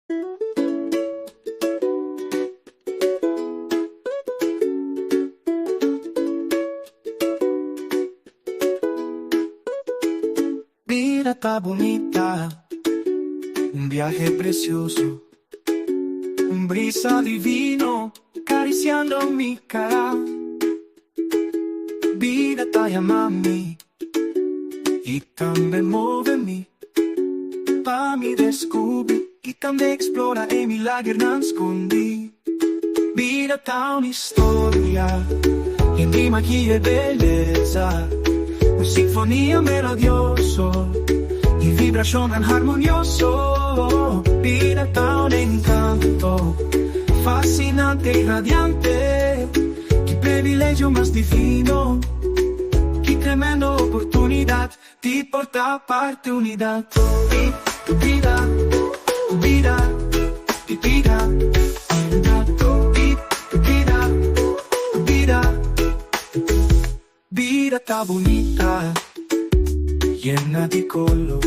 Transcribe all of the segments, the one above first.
Vida está bonita, un viaje precioso, un brisa divino acariciando mi cara. Vida está llamando y también muove-me pa mi descubrir y también explora e milagre nascondi. Vida está una storia e di magia e bellezza, una sinfonia melodioso y vibración armonioso. Vida está un encanto fascinante y radiante. Qué privilegio más divino, qué tremenda oportunidad de portar parte unidad. Vida, vida, vida, vida, vida. Vida está bonita, llena de color.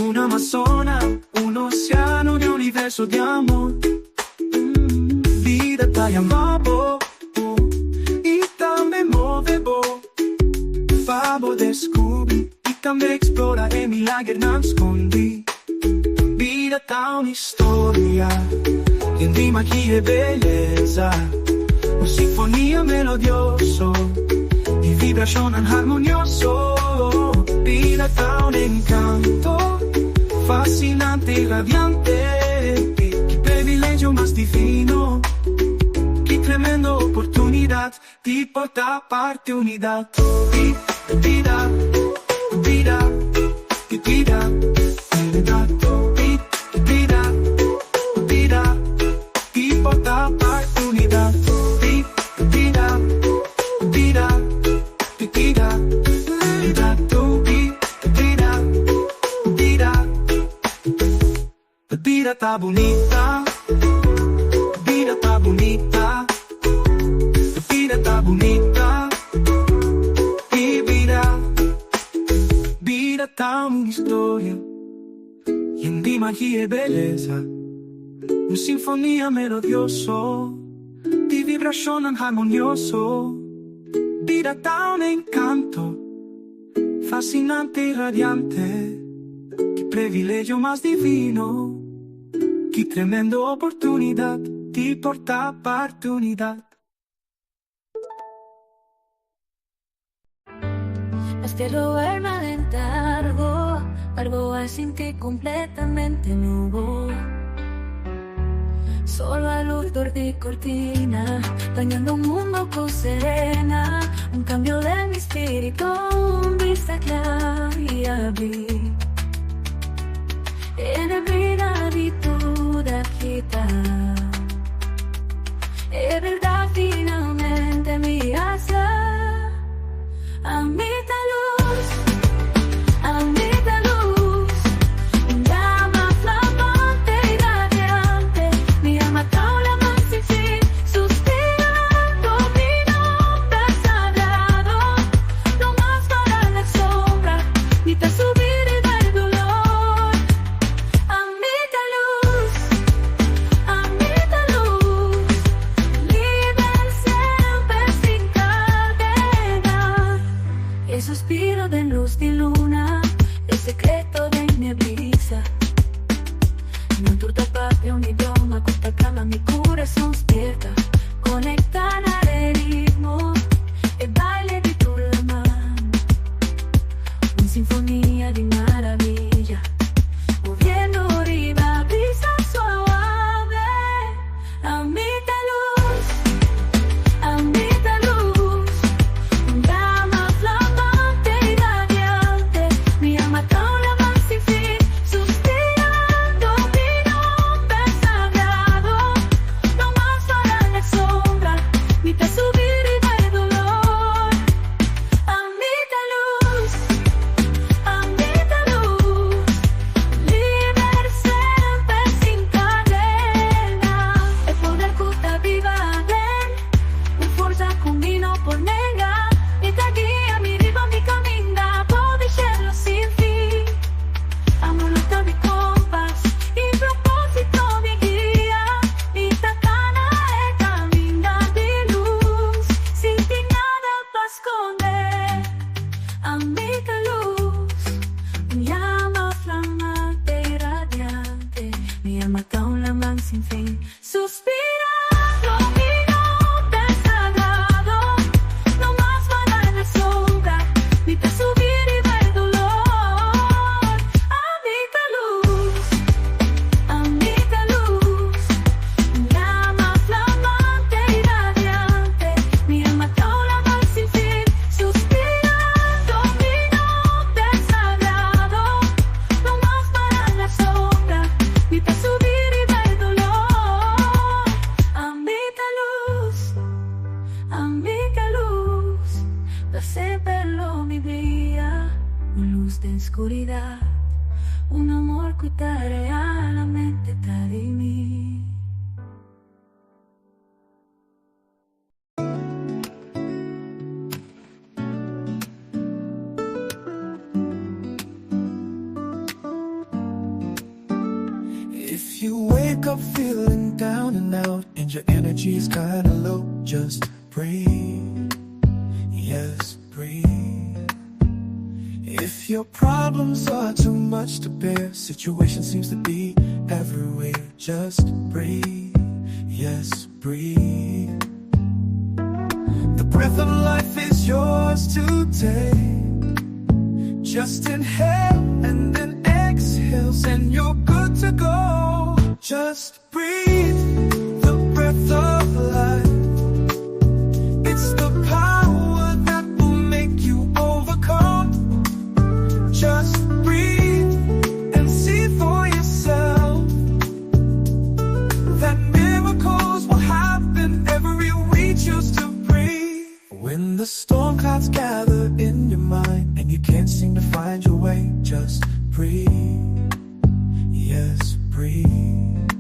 Una amazona, un océano de universo de amor. Vida está llamando y también mueve-bo. Fabo descubrir y también explora e milagre nascondi. Vida está una storia di magia e bellezza, una sinfonia melodioso y vibración armonioso. Vida está un encanto fascinante y radiante. Qué privilegio más divino, qué tremenda oportunidad de portar parte unidad. Vida, vida, vida, vida, vida, vida, de portar parte unidad. Vida, vida, vida, vida, vida, vida. La vida está bonita, vida está bonita, la vida está bonita. Y vida, vida está una historia llena de magia y belleza, una sinfonía melodioso, de vibración armonioso. Vida está un encanto fascinante y radiante. Qué privilegio más divino, qué tremenda oportunidad de portar parte unidad. Este lugar me adentrargo, algo al sentir completamente nuevo. Solo a luz de cortina, dañando un mundo con serena. Un cambio de mi espíritu, un vista clara y abrir. En el vida di tu agita. Es verdad finalmente mi asa. Amita luz, amita luz, llama flamante y radiante, mi alma taula más sin fin, suspirando mi nombre sagrado, no más para la sombra, ni te subir y dar dolor. Amita luz, libre siempre sin cadena. El suspiro de luz y luna, el secreto de mi brisa. No turta patria, un idioma, corta cama, mi corazón despierta. Conectan al ritmo, el baile de tu mano. Una sinfonía de maravilla, moviendo arriba, brisa suave. Amita luz, llama flamante y radiante, mi alma taula más sin fin, suspirando mi nombre sagrado, no más para la sombra, ni te subir y dar dolor. Amita luz, un amor cuidare alla mente di me. If you wake up feeling down and out and your energy is kinda low, just breathe. Yes, breathe. If your problems are too much to bear, situation seems to be everywhere, just breathe. Yes, breathe. The breath of life is yours to take. Just inhale and then exhale, and you're good to go. Just breathe the breath of life. It's the power that will make you overcome. Just breathe and see for yourself that miracles will happen every we choose to breathe. When the storm clouds gather in your mind and you can't seem to find your way, just breathe. Yes, breathe.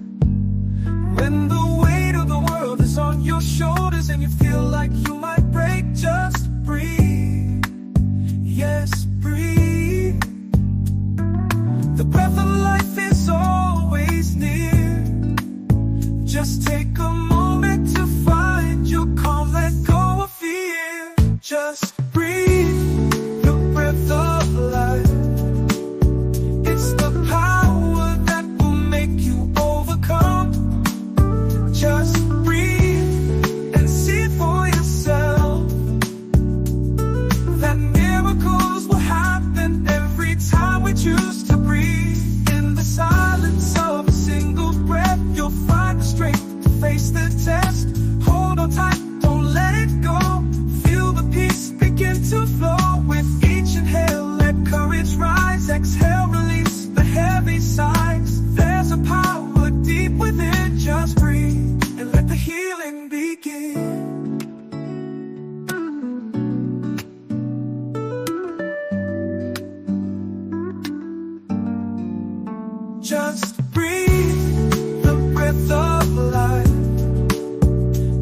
When the weight of the world is on your shoulders and you feel like you might break, just breathe. Yes, breathe. The breath of life is always near. Just take a moment to find your calm, let go of fear. Just breathe the breath of life. It's the power that will make you overcome. Just breathe and see for yourself that miracles will happen every time we choose to breathe. In the silence of a single breath, you'll find the strength to face the test. Hold on tight, don't let it go. Feel the peace begin to flow with each inhale. Let courage rise, exhale, release the heavy sighs. There's a power deep within. Just breathe and let the healing begin. Just breathe the breath of life.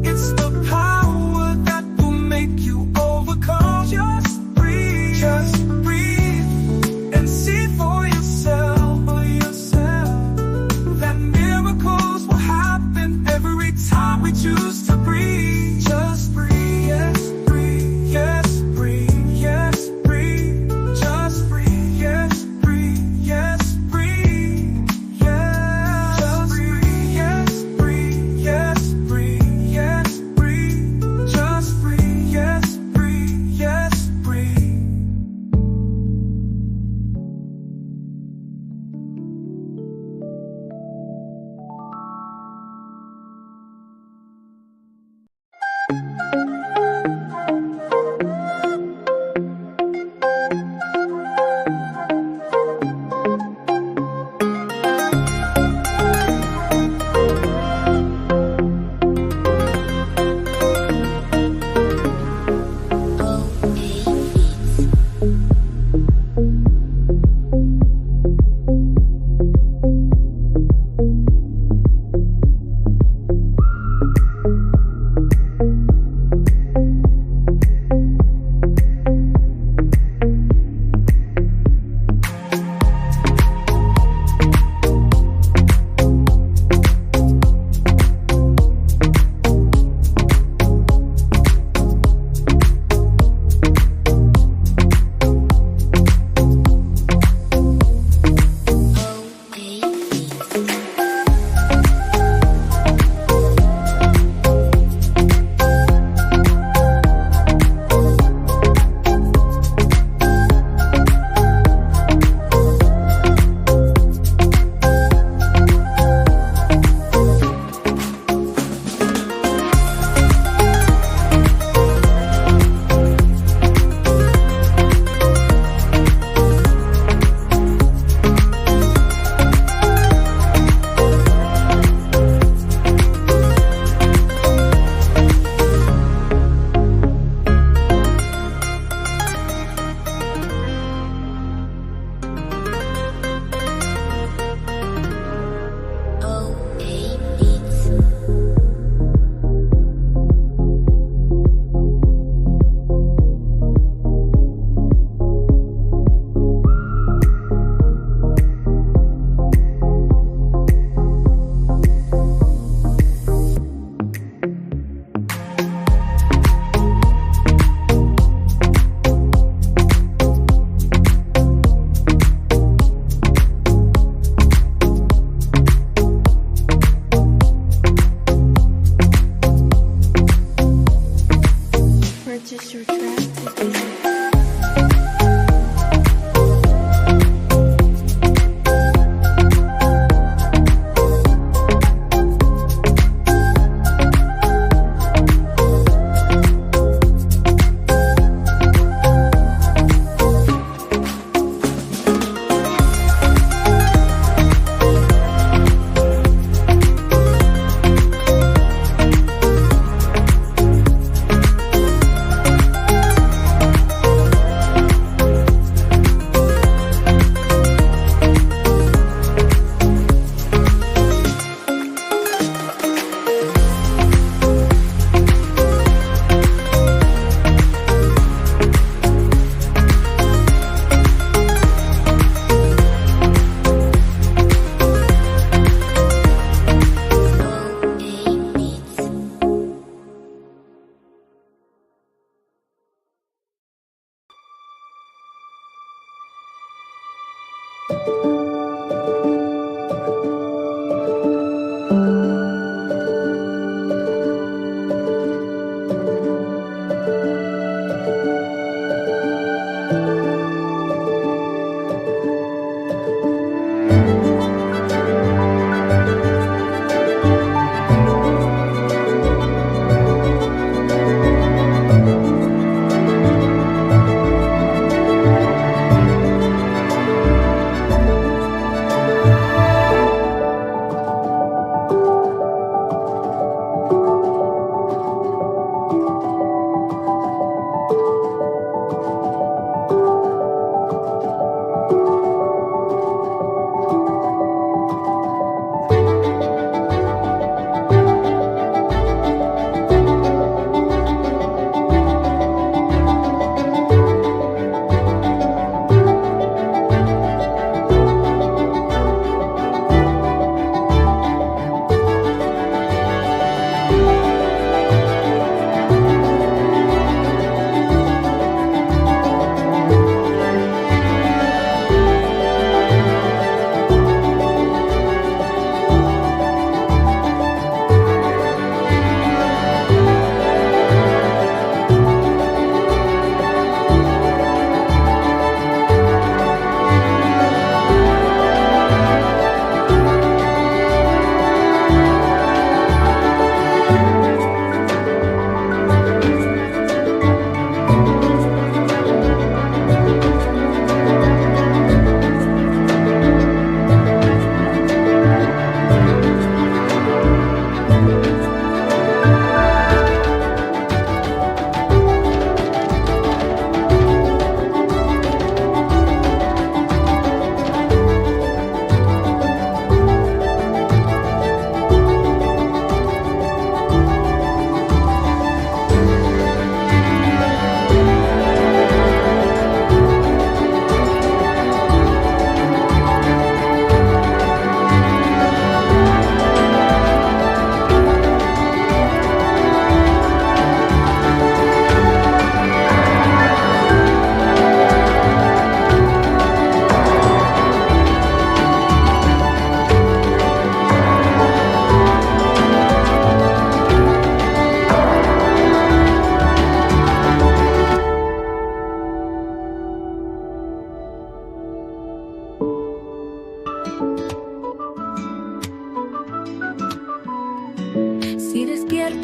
It's the power that will make you overcome. Just breathe. Just breathe and see for yourself, that miracles will happen every time we choose to breathe. Just breathe. Yes, breathe. Yes, breathe. Yes, breathe. Just breathe. Yes, breathe. Yes, breathe.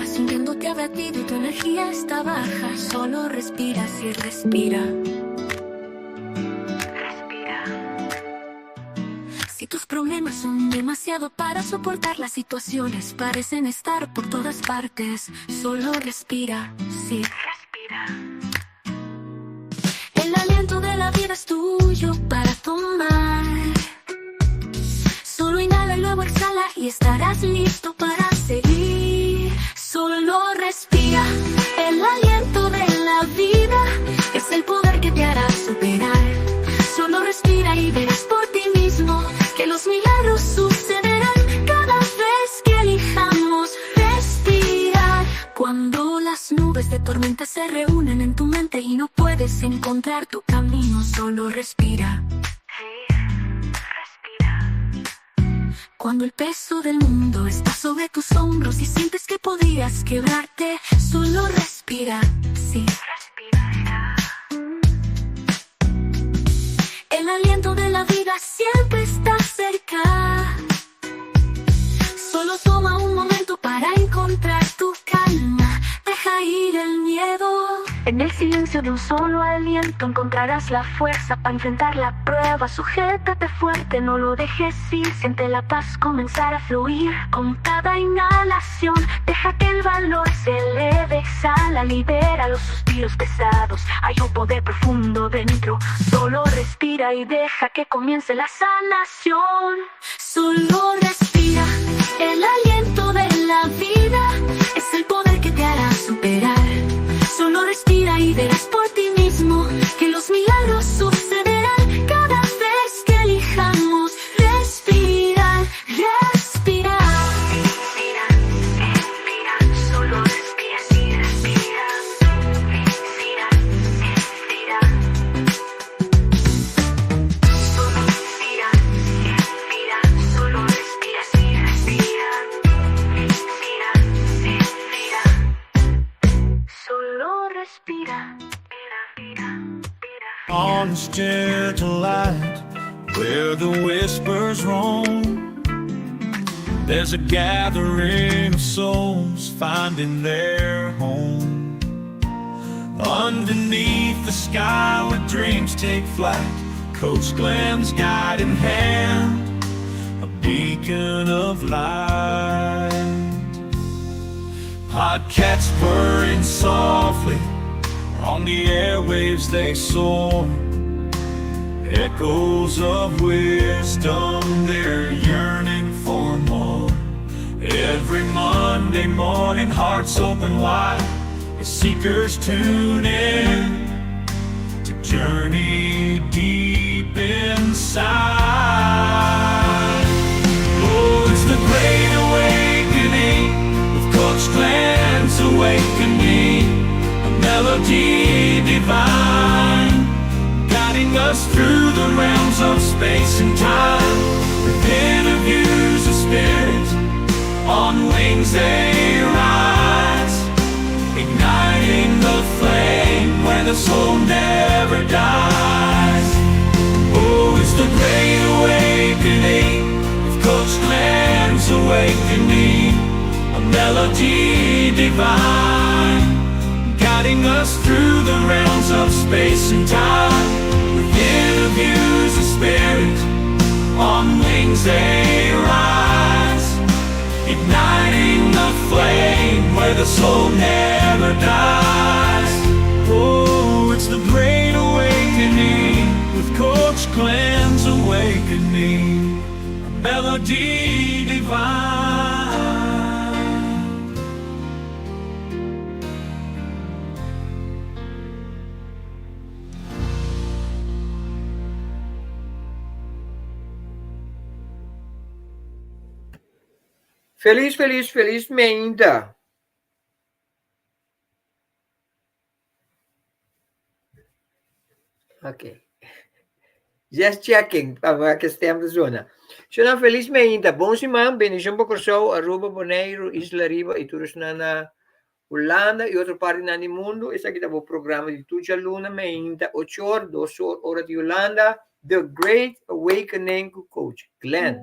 sintiéndote abatido y tu energía está baja. Solo respiras y respira. Respira. Si tus problemas son demasiado para soportar, las situaciones parecen estar por todas partes. Solo respira, sí, respira. El aliento de la vida es tuyo para tomar. Solo inhala y luego exhala y estarás listo para seguir. Solo respira. El aliento de la vida es el poder que te hará superar. Solo respira y verás por ti mismo que los milagros sucederán cada vez que elijamos respirar. Cuando las nubes de tormenta se reúnen en tu mente y no puedes encontrar tu camino, solo respira. Cuando el peso del mundo está sobre tus hombros y sientes que podrías quebrarte, solo respira, sí, respira. El aliento de la vida siempre está cerca. Solo toma un momento para encontrar tu calma. Deja ir el miedo. En el silencio de un solo aliento encontrarás la fuerza para enfrentar la prueba. Sujétate fuerte, no lo dejes ir. Siente la paz comenzar a fluir con cada inhalación. Deja que el valor se eleve, exhala, libera los suspiros pesados. Hay un poder profundo dentro. Solo respira y deja que comience la sanación. Solo respira. El aliento de la vida es el poder que te hará superar. Solo respira y verás por ti mismo que los milagros sucederán cada vez que elijamos respirar, respirar. Respira, respira, solo respira, sí, respira. Respira, respira. Solo respira, respira, solo respira, sí, respira. Respira, respira. Solo respira. On this gentle light, where the whispers roam, there's a gathering of souls finding their home. Underneath the sky where dreams take flight, Coach Glenn's guiding hand, a beacon of light. Podcasts purring softly, on the airwaves they soar. Echoes of wisdom, they're yearning for more. Every Monday morning, hearts open wide, as seekers tune in to journey deep inside. Oh, it's the great awakening, with Coach Glenn's awakening. Melody divine, guiding us through the realms of space and time. With interviews of spirit, on wings they rise, igniting the flame where the soul never dies. Oh, it's the great awakening, with Coach Glenn's awakening. A melody divine, guiding us through the realms of space and time. With interviews of spirit, on wings they rise, igniting the flame where the soul never dies. Oh, it's the great awakening, with Coach Glenn's awakening. A melody divine. Felizmente. Ok. Just checking para que estemos zona. Shona felizmente. Bom semana. Bendición por Corsou, Aruba, Bonaire, Isla Riba e todos na Holanda e outra parte no mundo. Esse aqui é o programa de Tuja Luna, meinta 8 horas, 2 horas de Holanda. The Great Awakening Coach Glenn.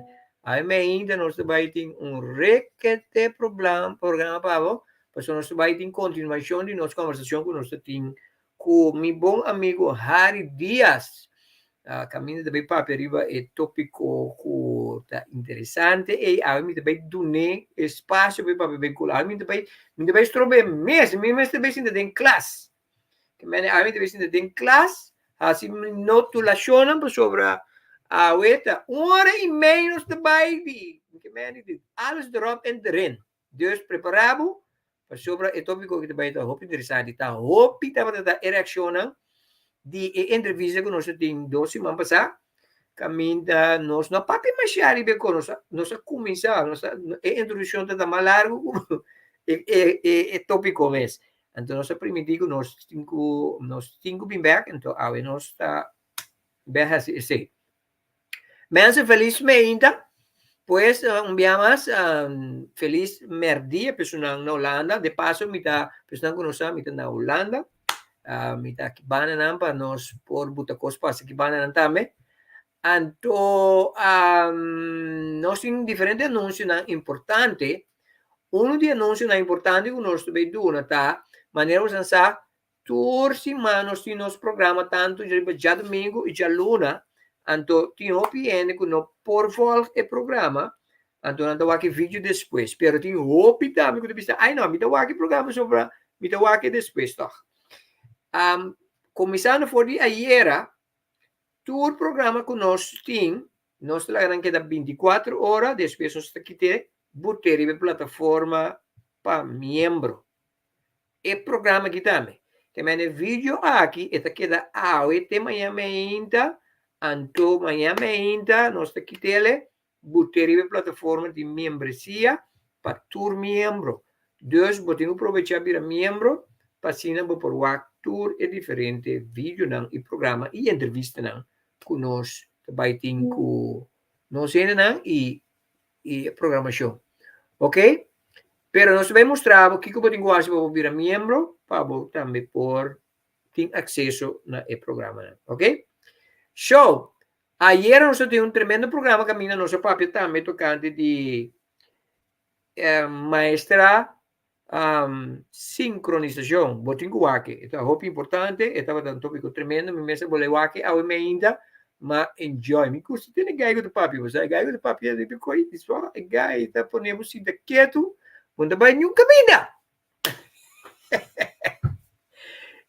Aí ainda nós estamos tendo requete programa para Para nós vai ter continuação de nossa conversação com nós tem com meu bom amigo Harry Dias. Caminho também para arriba é tópico que tá interessante e a mim também dune espaço para vincular. A mim também estou bem mesmo também ainda em classe. Que me a mim também ainda em classe, assim notulação para sobre a weta 1h30 de baby. Que me diz alles erop en erin. Dus preparado para sobre o tópico que também está muito interessante. Está hopi tá reação di entrevista que nós temos 2 semanas passadas, caminha nós não papi machari bem com nós começar nossa introdução está mais largo e tópico mesmo. Então nós primeiro nós cinco bem back, então a nós está bem assim. Mensen feliz meinta, pues enviamos feliz merdia pessoal na Holanda, de passo mita pessoal conosco mita na Holanda. Mita kibana nan para nós por butacos para kibana nan também. Então, nós temos diferentes anúncios importantes. Um dos anúncios importantes que nós também damos, tá? Maneira de usar tour semana nós temos nosso programa tanto já domingo e já luna. Então, tem opinião que nós por volta o programa. Então, não dá aqui vídeo depois. Pero tem opinião que você pensa, ai não, me dá aqui programa sobre, me dá aqui depois, tá? Começando por ayer, todo programa que nós temos, nós temos que dar 24 horas, depois nós temos que ter a plataforma para membro. E programa que também. Também vídeo aqui, está queda até amanhã ainda, então amanhã ainda, nós temos que ter a plataforma de membresia para todo membro. Dus, podemos aproveitar para membro, para assinar por WhatsApp. É diferente vídeo não e programa e entrevista não com nós também tem com nós ainda e programação, ok? Pero nós vamos mostrar o que podemos fazer para virar membro para também por ter acesso na programa, não, ok? So, ayer nós tivemos tremendo programa caminho nosso papo também tocante de maestra sincronização, botin com wake. Itu é importante, estava dando tópico tremendo, me mesa boleh wake, ao me ainda, mas enjoy. Me custa ter gaigo do papi, você gaigo do papi é de coi, isso é gai, tá ponemos sinta quieto, quando vai nenhum caminho.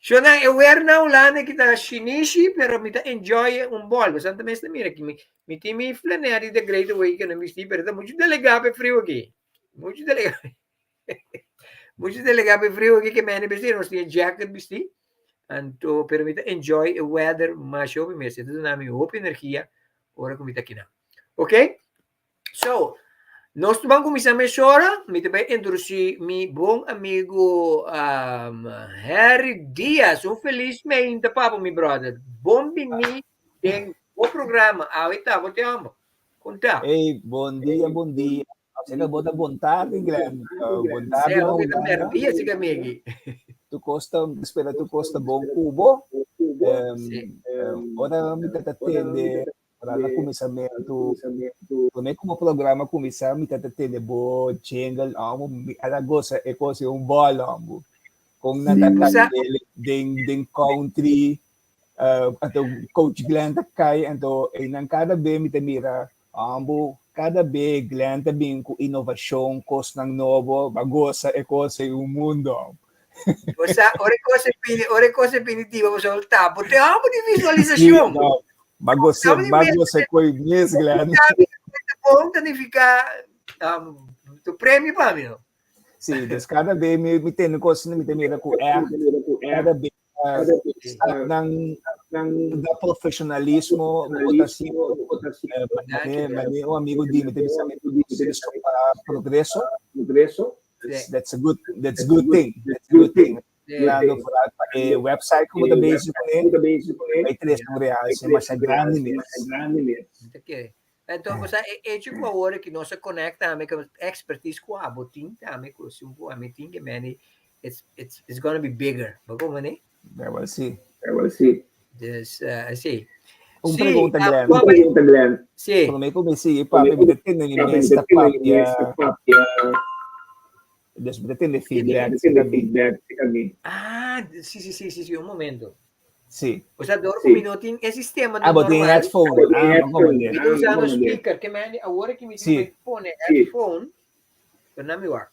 So na eu não lá né que tá chinichi, pero me tá enjoy bol, você também está mira que me tem me flaneri the great way que não me esti, pero tá muito delegado frio aqui. Muito delegado. Muitos delegados frio aqui que me vestir, nós tínhamos jacket vestir, então permite enjoy o weather mais show mesmo, então dá me outra energia, ora como está aqui não, ok? So, nós vamos começar a hora, me também introduzir meu bom amigo Harry Dias, feliz mês de papo, meu brother, bom bem-vindo o programa, tá, vou te amo, conta. Ei, bom dia. Você acabou de boa tarde, Guilherme. Boa tarde, tu costa bom cubo. Ora me atende para o começamento. Também como programa começar, me atende bom jingle, ela gosta é coisa bolo, com nada den country, então coach Glenn cai, então em cada vez me mira, cada vez Glenn também com inovação, coisa novo, bagunça é coisa mundo. Ora coisa definitiva, você voltar, porque é uma visualização. Bagunça coi mesmo, Glenn. Bom ficar o prêmio para mim. Sim, cada vez me tem coisa me mira com cada vez da profissionalismo, um amigo de progresso. That's a good thing. Claro, o website como da base vai ter reais, mas é grande mesmo. Então, você é tipo a hora que nós se conecta com expertise com a botin, também com o a meeting que many it's going to be bigger. Vamos ver, I will see. Yes, sì. Pergunta, Glenn. Sì. Come si papi, mi detende in questa pappia. Después tiene feedback kami. Sí, un momento. Sí. O sea, door minutin é sistema do Botin normal. headphone. Magomanda. Ito usando speaker, que man, agora que me pone headphone, pero não me va.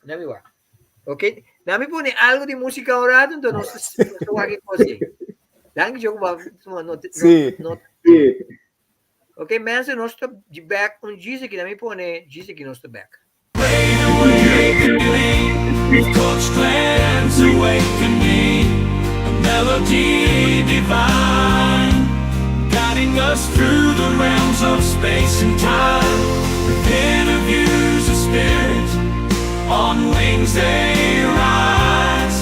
Ok? Não me pone algo de música ahora, então não estou aqui com você. Lang jogo ba no. Ok, man, se não estou de back, diz que não me pone, diz que não estou back. Coach Glenn's awakening, a melody divine, guiding us through the realms of space and time. Within a view's a spirit, on wings they rise,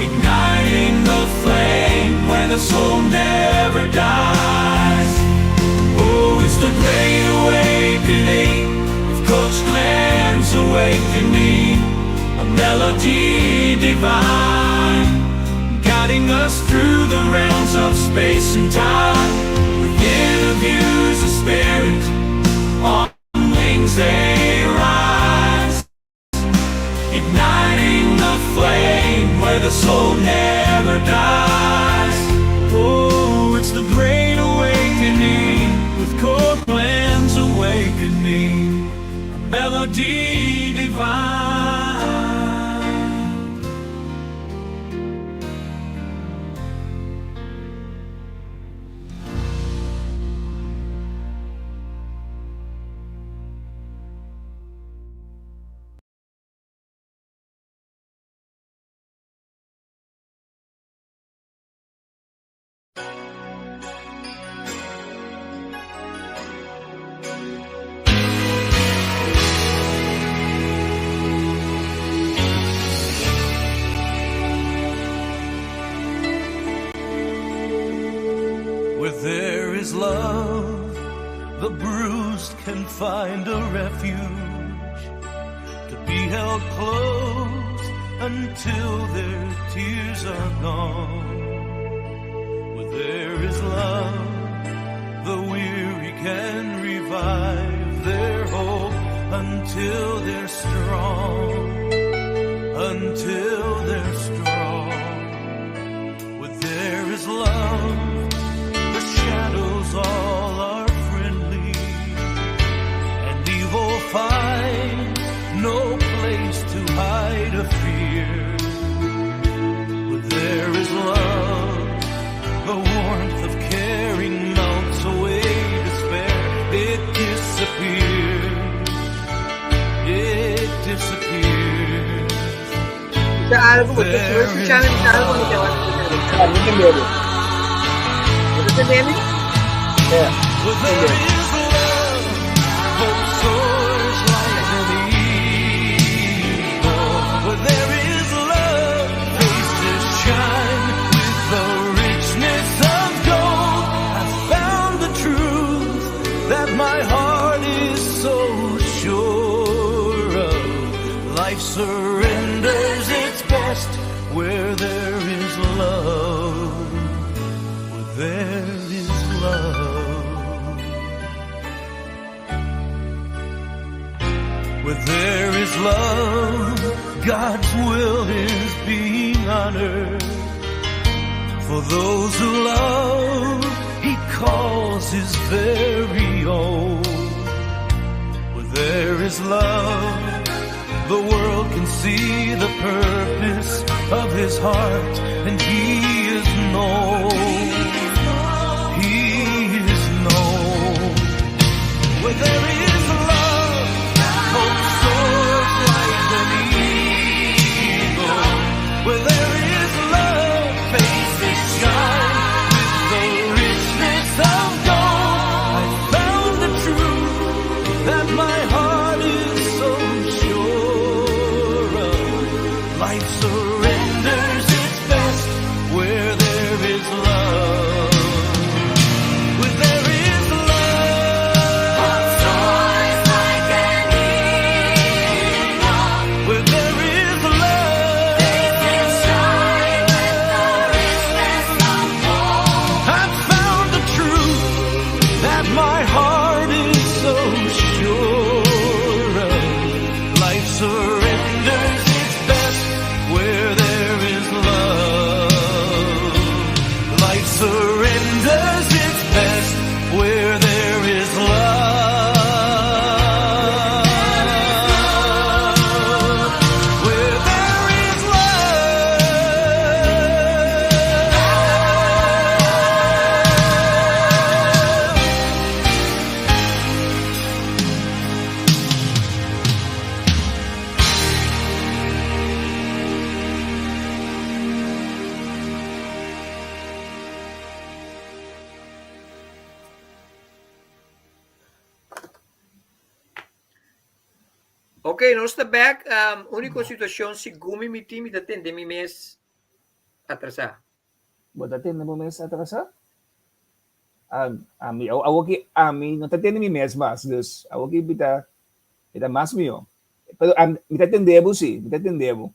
igniting the flame where the soul never dies. Oh, it's the great awakening, with Coach Glenn's awakening. Melody divine, guiding us through the realms of space and time. Within a view's a spirit, on wings they rise, igniting the flame where the soul never dies. Oh, it's the great awakening, with Copeland's awakening, melody divine. There is love, the bruised can find a refuge, to be held close until their tears are gone. Where there is love, the weary can revive their hope until they're strong, until they're strong. Where there is love, shadows all are friendly, and evil find no place to hide a fear. But there is love, the warmth of caring melts away despair. It disappears, it disappears. Sa album, si channel sa album ni Jawan. Where there is love, hope soars like an eagle. Where there is love, faces shine with the richness of gold. I found the truth that my heart is so sure of. Life surrenders its best where there is love. Where there is love. Where there is love, God's will is being honored. For those who love, He calls His very own. Where there is love, the world can see the purpose of His heart, and He is known. He is known. Where there is love, hope soars like an eagle. Where there is love, faces shine with the richness of gold. I found the truth that my heart is so sure of. Life surrenders its best where there is love. Where there is love, Ok, nós está back. Única situação, se gumi mi time, da tende mi mês atrasar. Bota tem na momento atrasar? A mim não tá tendo mi mês mais, dus awaki bita mais mio. Pero me tá tendendo sim, me tá tendendo.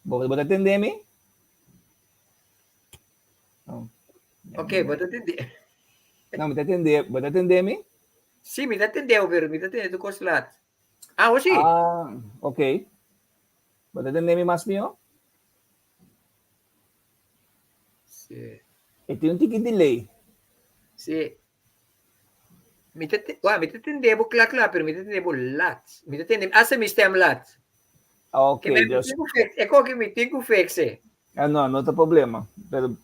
Bota tendendo? Não. Ok, bota tende. Não, me tá tendendo, bota tendendo? Sim, me atendeu, pero me atendeu do consulado. Ah, sim. Ok. Bota tendendo mais mio? Sim. E tem ticket delay. Sim. Me atendeu, claro, pero me atendeu lat. Me atendeu, asa me stem lat. Ok, É como que me tenho que fazer. não tem problema. Pero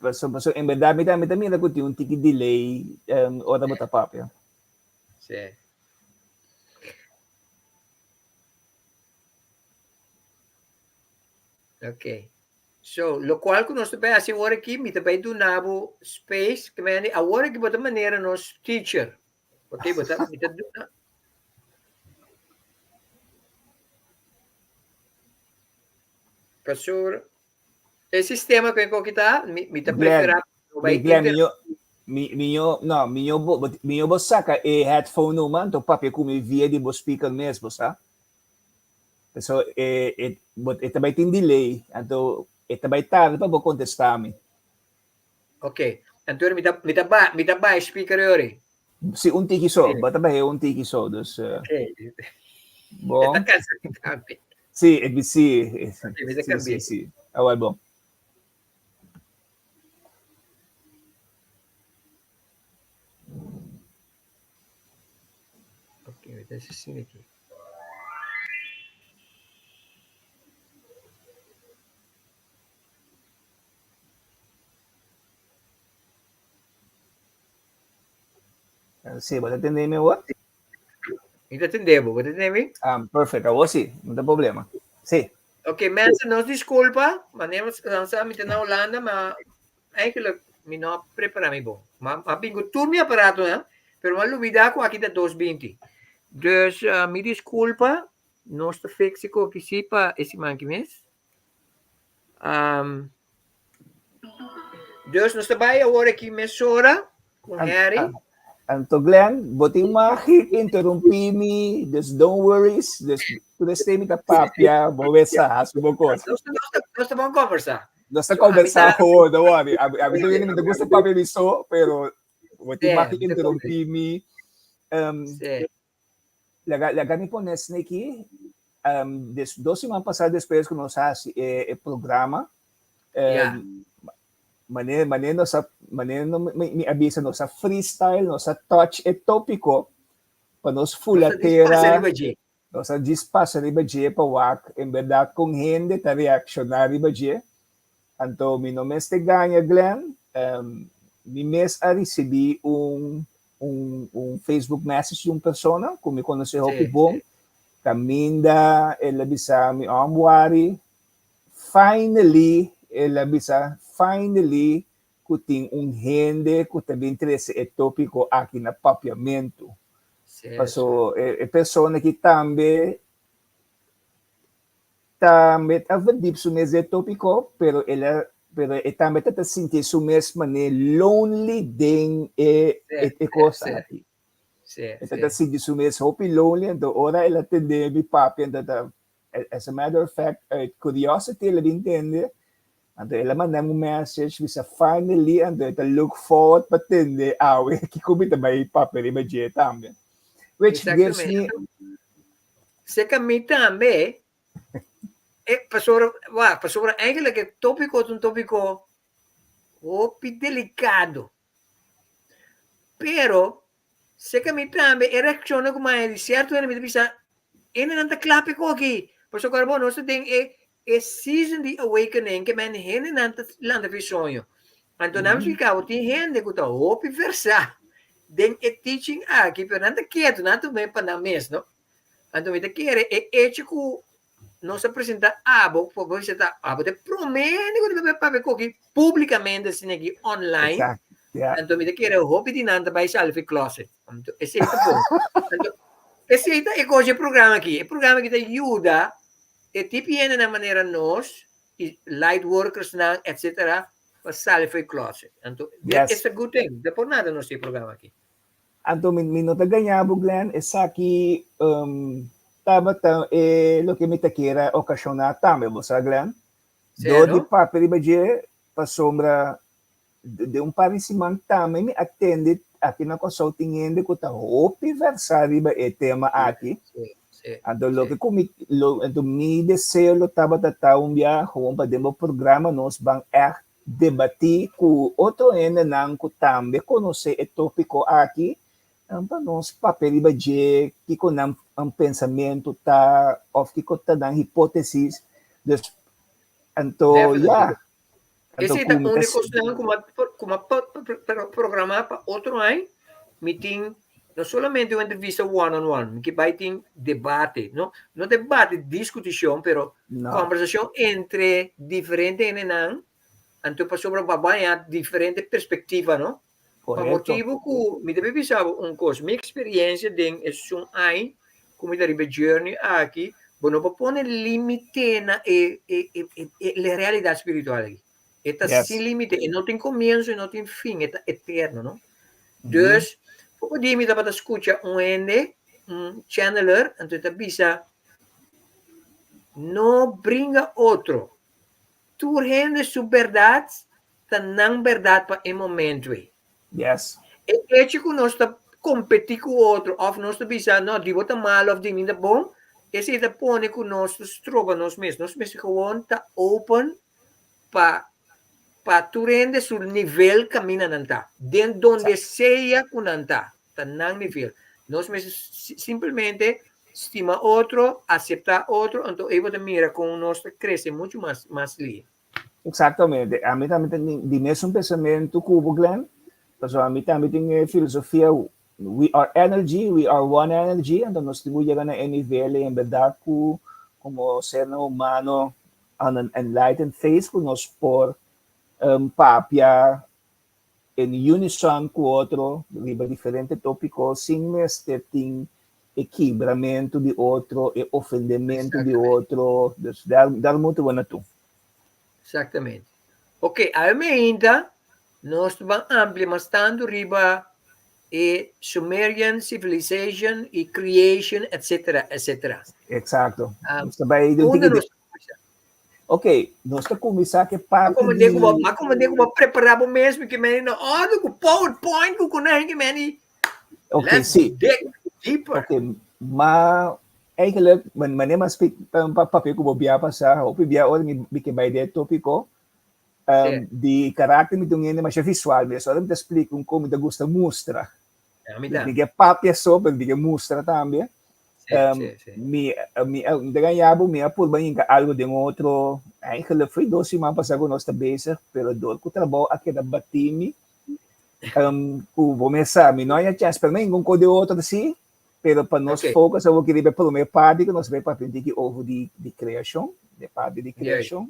em verdade, me também na kuti um ticket delay, ora bota papel. Sim. Ok. So, lo qual que nós também assim agora aqui, me também do nabo space, que me agora que bota maneira nos teacher. Ok, bota me tá do Kasur, esse sistema que eu está, me tá preferar. Minha bo saca e headphone naman, to papel kung via di bo speaker mesmo, sa? So, ito ba itin delay, ato, ito ba tarde pa bo contestami. Ok, então me tá ba speaker ori. Si un tiki so, bata ba un tiki so, dus, Ok. bom. Esta casa de cambio. Si, si, si. Awal bom. Ok, deixa assim aqui. Si, bata atender me what? Me atendeu, vou atender. Perfect, awo si, não tem problema. Si. Ok, mensen, nos desculpa, mas nós estamos na Holanda, mas eigenlijk me não prepara me bom. Mas bingo tudo meu aparato, né? Pero mal olvidar com aqui da 220. Dus me desculpa, nós está fixo aqui sim para esse manque mês. Dus nós está vai agora aqui mesora com Harry. Anto Glenn, boting makik-interrumpi me, just don't worry, just stay me ta papia, bowesa, subokos. Nós vamos conversar. Nós está conversar, don't worry. Abi to yun, gusto papia miso, pero boting makik-interrumpi me. Lagani po nesneki, dos semanas passadas depois que nós faz o programa, maneira me avisa nossa freestyle, nossa touch e tópico para nós fulatera, nossa dispasa riba je pa wak, em verdade com gente ta reaccionar riba je. Anto mi nome este ganha Glenn, mi mes a recebi um Facebook message de uma pessoa que me conheceu que bom, caminda ela bisa mi amwari, finally ela bisa finally kuting gente que também interessa é tópico aqui na papiamento. So é pessoa que também estava deep su mesmo tópico, pero também está sentir su mesma lonely den coisa aqui. Está sentir su mesmo lonely, então ora ela atende mi papi, então as a matter of fact, curiosity ela entende. And ela manda um message bisa finally and ela look forward patende awe que kumita by papel image também. Which gives me se kami também pastor eigenlijk het tópico é um tópico delicado. Pero se kami também reacciona como é certo ele me bisa não tá claro aqui. Pastor Carbono, nós tem season the awakening que men hene nanta landa visonho. Então nós ficava tem gente que tá hope versa. Den teaching aqui pero nanta quieto, nanta bem para na mês, não? Então me quer ético nos apresenta abo, por você tá abo de promene que deve para aqui publicamente assim aqui online. Então me quer hope de nanta by selfie closet. Então esse é bom. Esse aí é coisa programa aqui. É programa que te ajuda, é tipo na maneira nós, light workers, etc., para sair foi closet. Então, Yes. it's a good thing. Depois nada nós tem programa aqui. Anto minuto ganhabo Glenn, esa aqui tama lo que me taquera ocasiona tame, você Glenn? Do de papel ba je pa sombra de parecimento tame me atende aqui na consulting ende ko ta hopi versari ba e tema aqui. Anto lo que comi lo anto mi deseo lo taba taun bia hom pa demo programa nos bang debatir com outro ene nang ko tambe conhecer o tópico aqui. Para nós, papel iba de que com um pensamento tá, ou que com tá hipóteses, então, yeah. Esse é o único como programar para outro ano, meeting, não somente uma entrevista one-on-one, que vai ter debate, não debate, discussão, pero conversação entre diferentes enenan, então para sobre banhar diferente perspectiva, não? Por motivo que me deve pensar coisa, minha experiência de um ano, como eu deve journey aqui, não para pôr limite na a realidade espiritual aqui. Está sem limite, e não tem começo, e não tem fim, é eterno, não? Então, por dia me dá para escutar channeler, então está bisa, não brinca outro. Tu rende sua verdade, tá não verdade para o momento aí. Yes. É que nós está competir com o outro, ou nós está pensando, não, de botar mal, ou de mim bom, esse é põe que nós trova nós mesmos gewoon está open para tu render seu nível caminha nanta, dentro onde seja que nanta, tá não nível. Nós mesmos simplesmente estima outro, aceitar outro, então eu vou mira com nós cresce muito mais livre. Exatamente. A mim também tem de mesmo pensamento cubo Glenn. So, a mim também tem filosofia, we are energy, we are one energy, então nós temos que chegar na nível em verdade como ser humano on an enlightened phase, que nós por papia em unison com o outro, sobre diferentes tópicos, sem ter equilibramento de outro e ofendimento de outro, dar muito bom a tu. Exatamente. Ok, ainda nós vamos ampliar bastante riba e Sumerian civilization e creation, etc, etc. Exato. Ok, nós estamos começar que parte mas como eu vou preparar o mesmo que me olha o PowerPoint que conhece que me ok, sim. Deeper. Ok, mas eigenlijk wanneer man spreekt papel como bia passar, ou bia olha me que vai de tópico, de caráter me dungene mas é visual, mas só me explica como eu gosto mostrar. Diga papel só, mas diga mostrar também. Me ganhava me por bem algo de outro, eigenlijk foi 2 semanas passar com nós bezig, pero dor que trabalho aqui da batimi, vou começar, me não é chance para mim com de outro assim. Pero para nós focus, eu queria pelo meio parte que nós vai para aprender que over de criação, de parte de criação,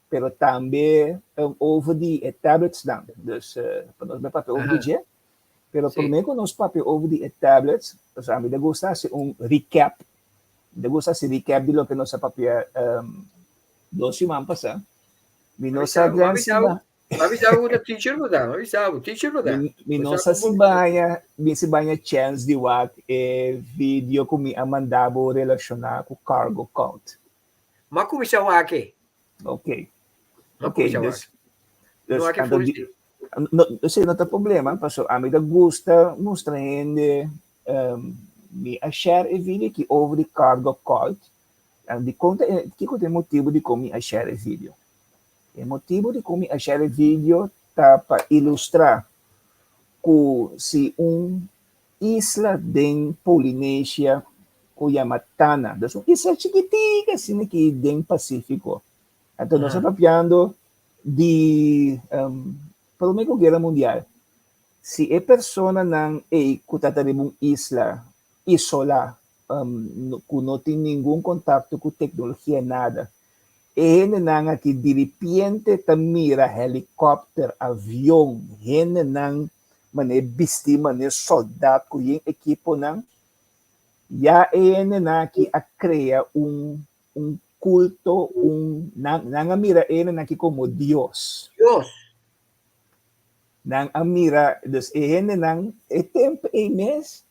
pero também over de tablets não, dus para nós vai para over de, pero pelo meio que nós para over de tablets, pues a mim de gostar se recap, de gostar se recap de lo que nós papel 2 semanas passar, me nós avisava o teacher mo da, me nossa se banha chance de what vídeo que me mandava relacionar com cargo count. Mas como isso é aqui? Ok. Não tem problema, porque a mim gosta mostrar ainda me achar o vídeo que over de cargo count, de conta que tem motivo de como achar o vídeo. O motivo de como achar o vídeo tá para ilustrar que se isla de Polinésia que chama Tana, das isla chiquitica assim que tem Pacífico. Então nós estamos falando de Primeira Guerra Mundial. Se a pessoa não é que está em uma isla isolada, que não tem nenhum contato com tecnologia nada, Hene nang que de repente mira helicóptero, avião, hene nang mane bisti mane soldado com equipo nang ya na ki a crea un culto, nangamira na ki como Dios. Diyos. Nang amira, dus nang tempo mes,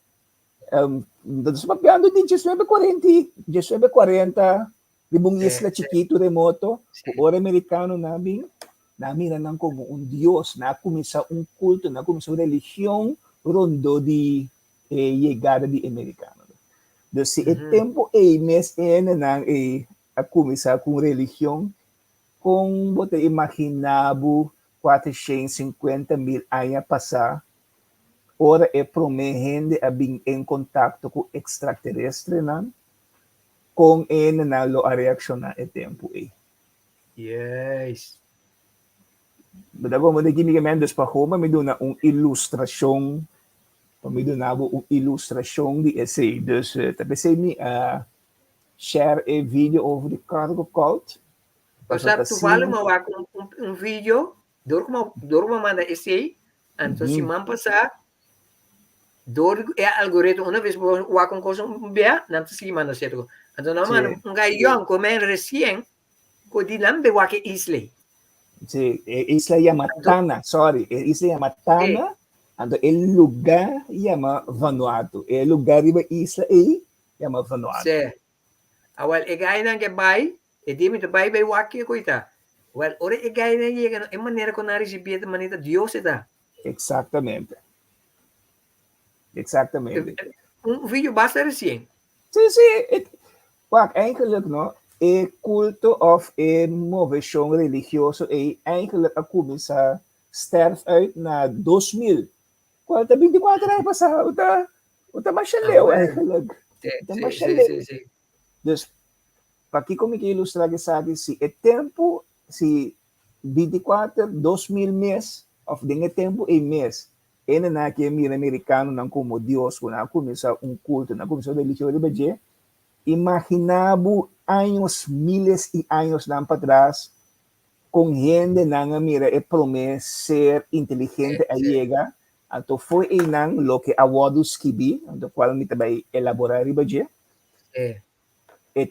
dos mapiando di 1940, libong isla chiquito remoto, ora americano namira nang como un Dios, na kumisa un culto, na kumisa religión, rondo di llegada di americano. Dus si tempo mes nang a kumisa kung religión, kung bote imaginabo 450,000 anos passar, ora promehende a bing em contato com extraterrestre nan, com na lo a reaccionar e tempo Yes. Badago mo de gimigamen dos pa homa me dona ilustração, me donava ilustração de essay. Dus tabi say me share a video over the cargo cult. Basta toevallig maar een video door me manda essay en to si man pasa door algoritmo una vez wa con cosa bia nan to si manda seto anto na man nga yon komen recien ko di lambe wa ke isle isla Yamatana, isla Yamatana, anto el lugar llama Vanuatu, el lugar iba isla llama Vanuatu. Awal egay nang ke bay e di mi to bay waki ko ita. Well, ora egay na llega en manera con na recibir de manera Dios está. Exactamente. Un video basta recién. Sí. Eigenlijk no, culto of movimento religioso eigenlijk a começar sterf uit na 2000. 24 jaar passado, uta machaleu eigenlijk. Sí. Dus, aqui como que ilustrar que sabe se é tempo, se 24, 2000 mês, of dinge tempo mês, na que mira americano não como Deus, quando começa culto, não começa religioso de Baje, imaginabo anos, miles e anos não para trás, com gente não mira promete ser inteligente a llegar, então foi não lo que awados kibi, do qual me também elaborar em Baje.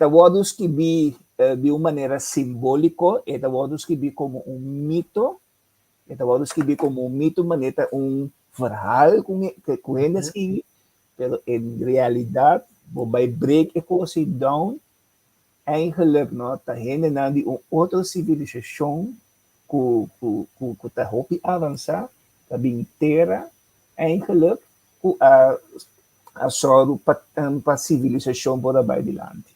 Awados kibi de uma maneira simbólica, awados kibi como mito, awados kibi como mito, maneira verhaal com eles e, pero em realidade, bij break ecosie down, eigenlijk no, ta gente na di outra civilização que ta hopi avançar, ta bintera, eigenlijk a soro pa civilização para vai dilante.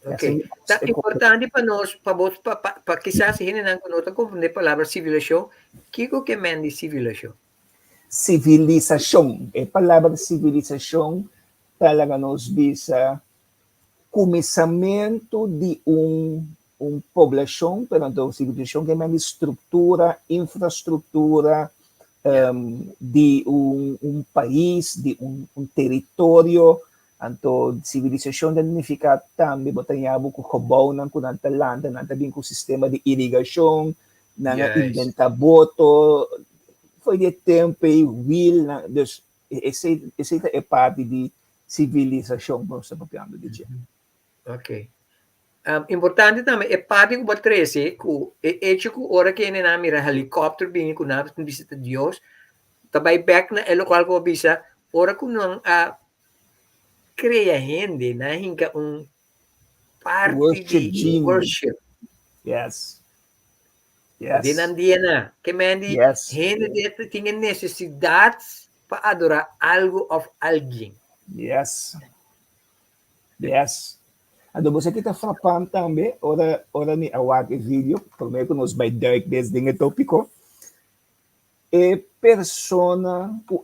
Okay. Tá importante para nós, para quizás se gente não conhece compreender a palavra civilização, kiko que mende civilização? Civilização, a palavra civilização talaga nos visa começamento de população, pero civilização que é estrutura, infraestrutura de país, de território. Então, civilização significa também botanhabo com robô, não com talanta, não também com sistema de irrigação, não inventa boto, foi de tempo e will, dus essa é parte de civilização que nós estamos falando de dia. Ok. Importante também é parte do batrese, que hora que na mira helicóptero bem com nada com visita Deus, também back na local ko bisa, hora que não cria gente na hinka parte de worship. Yes. Dinandia na, que mendi gente dentro tinha necessidades para adorar algo of alguém. Yes. Ando você que tá frapando também, ora ni awag vídeo, primeiro que nos vai duik des dinge tópico. Persona που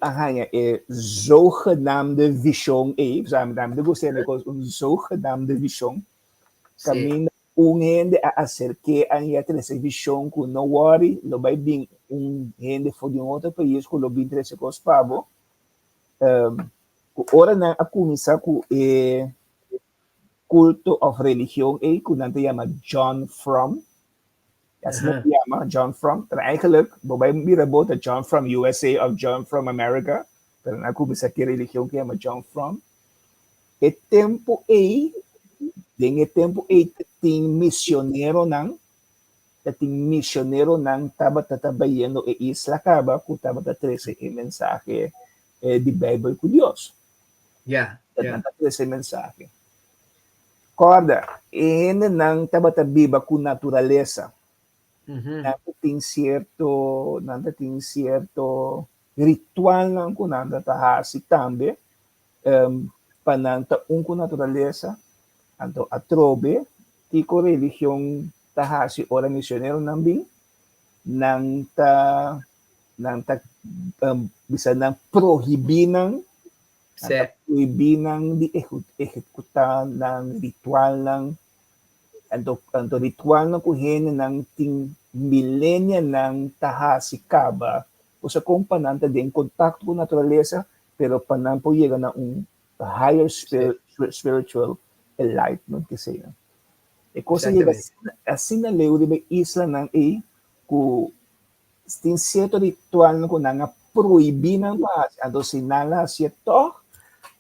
zogenaamde vision zogenaamde gostei zogenaamde vision. Caminho gente a acerque a essa visão que não worry, lo vai vir gente for de outro país que lo vem trazer com os pavos. Ora na a começar com culto of religião que nante chama John Frum. John Frum. Pero eigenlijk, babay mirabo ta John Frum USA of John Frum America. Pero na começar que religião que chama John Frum. E tempo aí, den e tempo aí, tem missioneiro nang taba tatabayendo e isla kaba kung taba tatrese e mensahe di Bible ko Diyos. Yeah, yeah. Tatrese mensahe. Corda, ene nang taba tabiba ku naturaleza. Mhm. Nanda ting cierto ritual lang ko nanda tahasi tambe pananta un ko naturaleza anto atrobe tiko religion tahasi ora misionero nambing nang ta bisa nang prohibinang Se, prohibinang di executan ng ritual ng anto ritual ng kuhen ng ting milenya ng tahasi kaba o sa kung pananta din kontakto ko naturaleza pero panampo llega na un higher spiritual enlightenment kasi yan. E cosa llega assim na leu de isla ng ku tin cierto ritual ko na nga prohibi ng bahas ato sinala siya to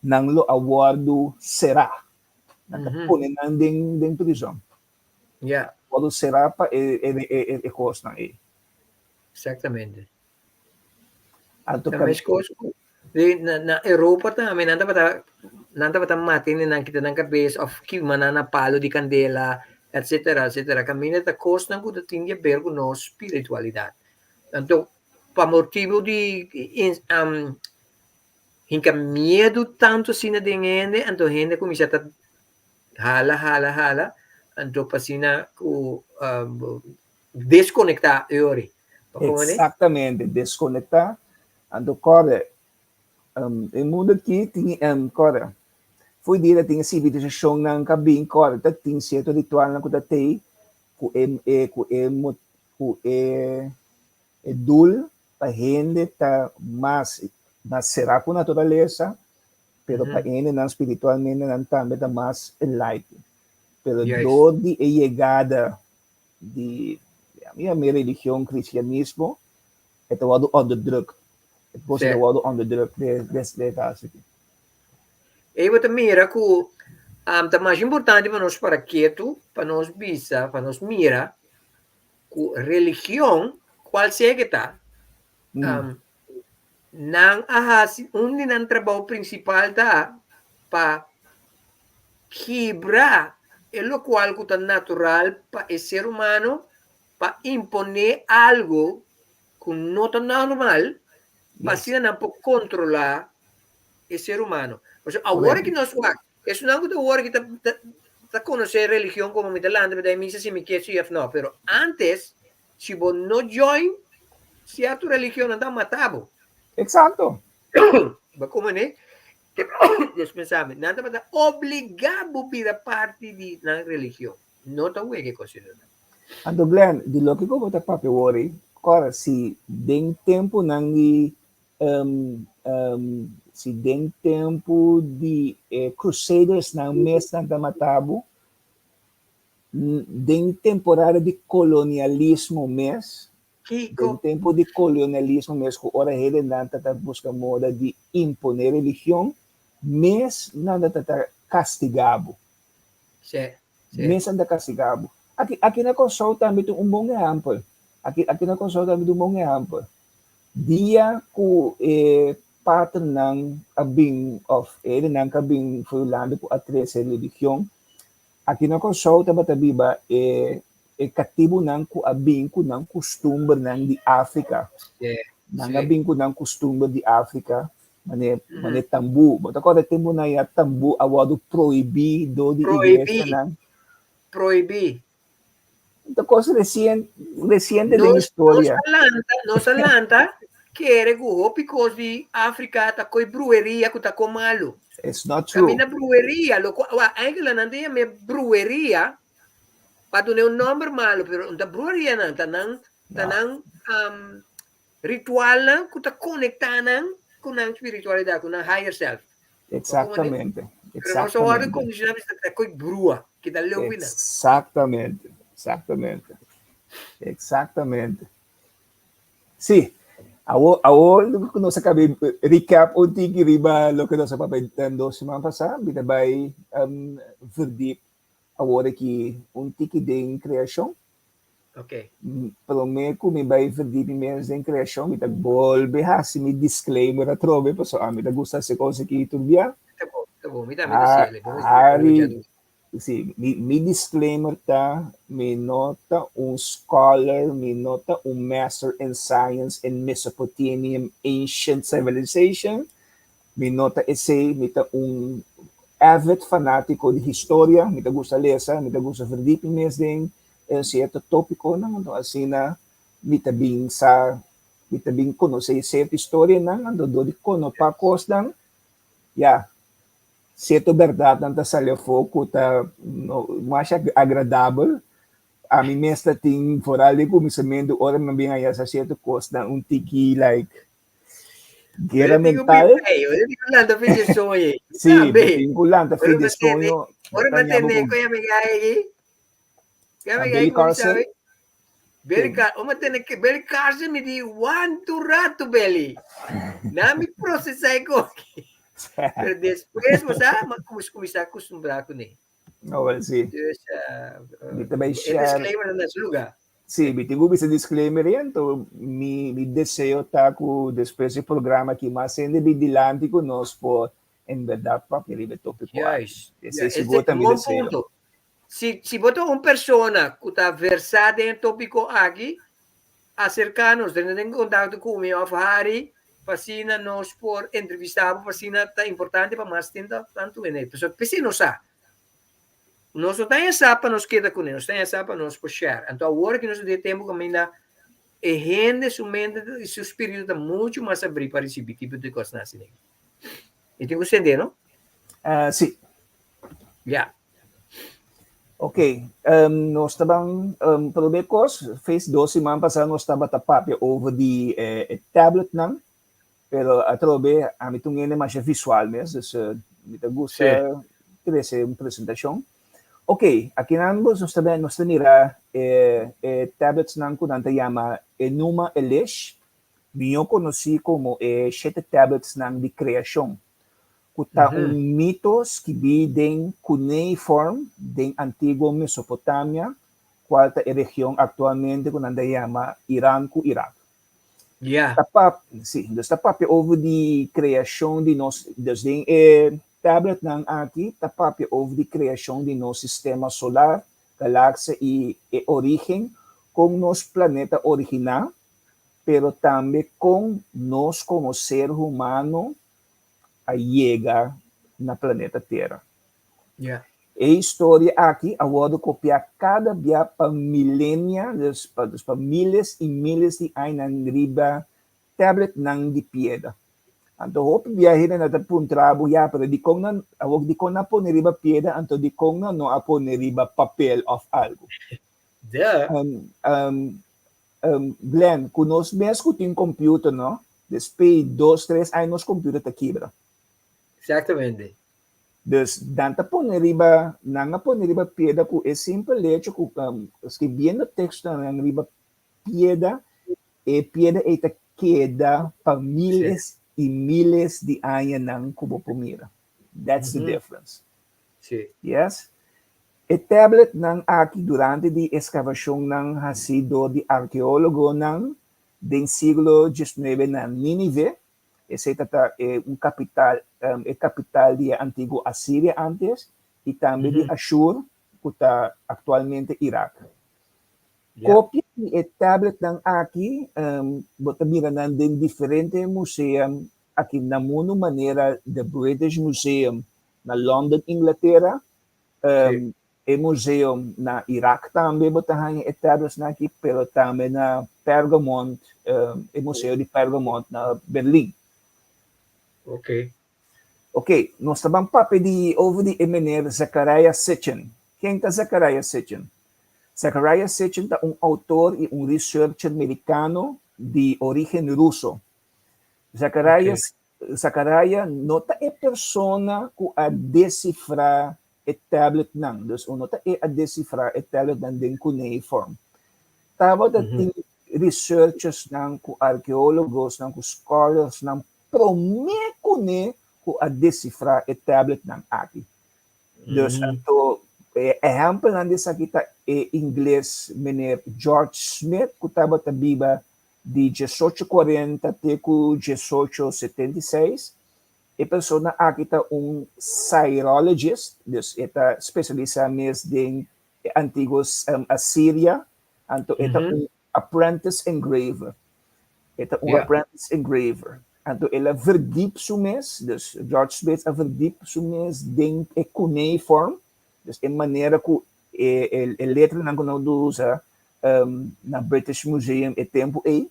nang lo awardo será natapunin ng ding prison. yeah, Awardo será pa cost ng exactamente. Ato Sa kami mes course ko, na Europa ta, may nanta pa matin na kita ng base of ki manana palo di candela, etc. Kami na ta cost ng kuda tingya bergo no spiritualidad. Tanto pa motivo di hinka miedo tanto sina dingene, anto hende kumisa ta hala, anto pa sina ku desconecta eori. Exactamente, desconectar ando corre em mundo aqui tinha corre foi dia tinha civilização ng kabing corre ta tinha certo ritual na kuda tei ku dul pa gente ta mas será com natureza pero pa ene não espiritualmente não também ta mas enlightened pero do di chegada de a minha religião cristianismo é todo onderdrukt. Het was er wel onderdrukt desse caso. E você mira que o mais importante para nós para quieto, para nós visa, para nós mira que religião, qual seja que está, nang ahas, onde nang trabalho principal tá para quebrar o qual que é natural para o ser humano, para imponer algo que não é normal, para assim não pode controlar o ser humano. O sea, agora que nós é não é agora que tá conhecer religião como me talando, mas daí misa se me quer se não, pero antes se você não join, se a tua religião não dá matado. Exato. Como né? Deus pensava, nada para obrigado a vir parte da religião. Não tá o que considera. Ando Glenn, di loki ko bota papi worry, kora si deng tempo nang si deng tempo di Crusaders ng mes ng tamatabo, deng temporada de colonialismo mes, deng tempo de colonialismo mes ko ora hele nang busca moda de imponer religião, mes nang castigado. Mes nang castigado. Aqui na console também tem um bom exemplo. Aqui na console também tem um bom exemplo. Dia que parte ng abing of ele nang kabing fulano po atrese religion. Aqui na console também ba katibo nang ku abing ku nang costumbre nang di África. Nang abing ku nang costumbre di África. Mane tambu. Bota ko tempo na ya tambu awado proibido di igreja nang proibir. Esta cosa reciente de la historia. Nos Atlanta quiere go because di África ta coi brueria que ta com malo. It's not true. Camina brueria, lo anche não tem me brueria para dar um nome malo, pero da brueria não tanang ritual não que ta conectanan com a espiritualidade, com a higher self. Exatamente. Pero não só a condição de coi brua, que dá leu vina. Exatamente. Sim. Awo, kung sa kabi, recap o tiki riba lo que nós papentando semana passada, bitabay verdict awore ki un tiki din criação, Ok. pero me kung may verdict menos din criação, bitag bolbe ha, si mi disclaimer at trobe, pa so ami gusta se cosa ki turbia, Tá bom, me dá ciele. Ari, sim, mi disclaimer ta, mi nota un scholar, mi nota un master in science in Mesopotamian ancient civilization, mi nota essay, mi ta un avid fanático de historia, mi ta gusta lesa, mi ta gusta verdipin mes din, certo tópico nang ano, asina, mi ta bing kuno sa certa história nang ando do di kuno pa kos nang, certo verdade nanta sa lefoco ta no, mas agradável, a mim mesmo tem foral de começamento ora me bem aí essa certo costa um tiki like guerra mental. Eu digo lá da fim de sonho. Sim, vinculante a fim de sonho. Ora me tene ko ya me gai. Ya me gai ko sabe. Beli Carson, uma tene que Beli Carson me di one to rato Beli. Na me processar ko. Pero después, você começar a acostumbrar com ele. Oh, well, sim. Então, disclaimer nesse lugar. Sim, tenho esse disclaimer então mi desejo tá com depois do programa que mais sendo vigilante conosco em verdade para aquele tópico. Yes. Esse é um ponto. Se botar uma pessoa que está versada em tópico aqui, acercar-nos, tendo contato com o meu Hari, fascina nos por entrevistar, fascina tá importante para mais tempo tanto em ele. Pessoal, precisa não sabe. Nós não temos para nos quedar com ele, nós temos para nos puxar. Então, agora que nós temos tempo que ainda a gente, sua mente e seu espírito está muito mais abrir para receber tipo de coisa assim. E tem que entender, não? Sim. Yeah. Ok. Nós estávamos, pelo menos, fez 2 semanas passadas, nós estávamos tapando over the tablet, não? Pero atrobe a mí tungene mais visual mesmo, me gusta essa uma apresentação. Ok, aqui nós também nós temos tablets não que nanta chama Enuma Elish, eu conheci como 7 tablets não de criação. Kuta mitos que vivem cuneiform de antigo Mesopotâmia, qual é a região atualmente que nanta chama Irã com Iraque. Yeah. Tapap over the criação de nós, desde tablet nang aqui, tapap over the criação de nosso sistema solar, galáxia e origem com nosso planeta original, pero também com nós como ser humano a chegar na planeta Terra. Yeah. A história aqui, agora copiar cada dia para milênios, para milhares e milhares de anos riba tablet nang de piedra. Então, hope viaje na tapun trabo ya, pero di kong na, awag di kong na po ni riba piedra, anto di kong na no apo ni riba papel of algo. Glenn, kung nos mes ko ting computer, no? Después 2-3 anos computer ta quebra. Exatamente. Dus danta po ni riba, nanga po ni riba piedra ko é simple hecho ko escrevendo texto na riba piedra, e piedra ita queda para miles e miles de anos ng kubopumira. That's the difference. Sí. Yes? A tablet ng aki durante di excavasyon ng hasido di arqueólogo ng siglo XIX ng Nínive. Ese es un capital, capital de antigua Asiria antes, y también de Ashur, que está actualmente Irak. Yeah. Kopya ni tablet ng aki, mira nandun diferente museum, aki namuno manera the British Museum na London, Inglaterra, museum na Iraq também botahan yung tablets na aki, pero também na Pergamon, museo de Pergamon na Berlin. Ok. Ok, nós estamos papo de over de Emener Zachariah Sitchin. Quem é Zachariah Sitchin? Zachariah Sitchin é autor e researcher americano de origem russo. Zachariah não é persona que a decifrar o tablet não. Dus não é a decifrar o tablet não den cuneiform. Tawag researchers ng ku archaeologos ng ku scholars ng prometo ne ku a decifrar e tablet ng aki. Dus anto exemplo nandito sa kita inglês meneer George Smith kutaba tabiba de 1840 até 1876. E persona akita Cyrologist, dus eta especialista mes de antigos Assyria, anto eta apprentice engraver. Eta apprentice engraver. Anto ela verdiep sumes, dus George Smith a verdiep sumes den cuneiform, dus em maneira que letra não usa na British Museum e tempo aí.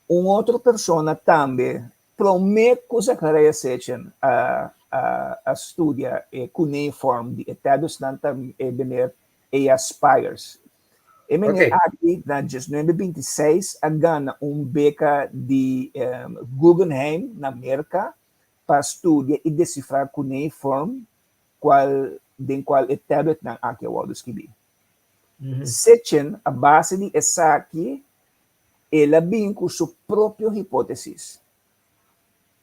Outra persona também promete sa karaya section a studia cuneiform de etados nanta bener aspires. E meneer aqui na 1926 agana beca de Guggenheim na América para estudar e decifrar cuneiform qual tablet ng aqui awado escrevi. Section a base de essa aqui ela vem com sua própria hipótesis.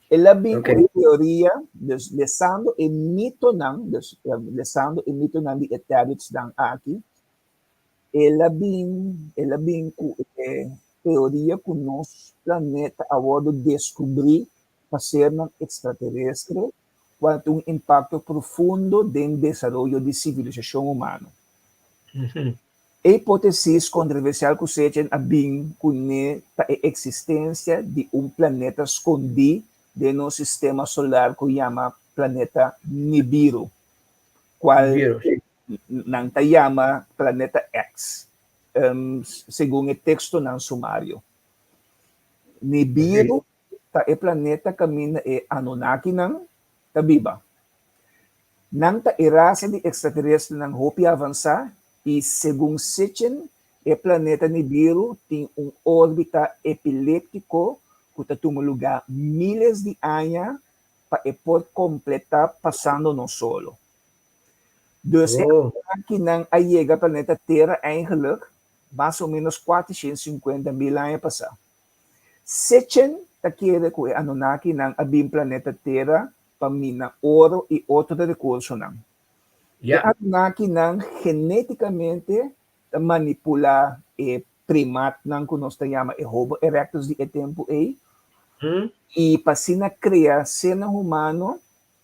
Ela vem com a teoria, lesando e mito ng de tablets ng aqui. Ela vem com a teoria que nosso planeta agora descobrir para ser extraterrestre, quanto impacto profundo no desenvolvimento da civilização humana. A hipótese controversial que se a bem com a existência de planeta escondido de nosso sistema solar que chama planeta Nibiru, qual não te chama planeta X, segundo o texto ng sumário. Nibiru é planeta caminha Anunnaki ng tabiba. Nang ta raça de extraterrestre ng hopi avançar e segundo Sitchin, o planeta Nibiru tem órbita epiléptico que toma lugar milhares de anos para poder completar passando no solo. Dus aqui não chega planeta Terra eigenlijk mais ou menos 450 mil anos passar. Sitchin ta quer que Anunnaki não abim planeta Terra para minar ouro e outro recurso não. Anunnaki não geneticamente manipular primate não que nós chamamos Homo erectus de tempo aí. E para criar ser humano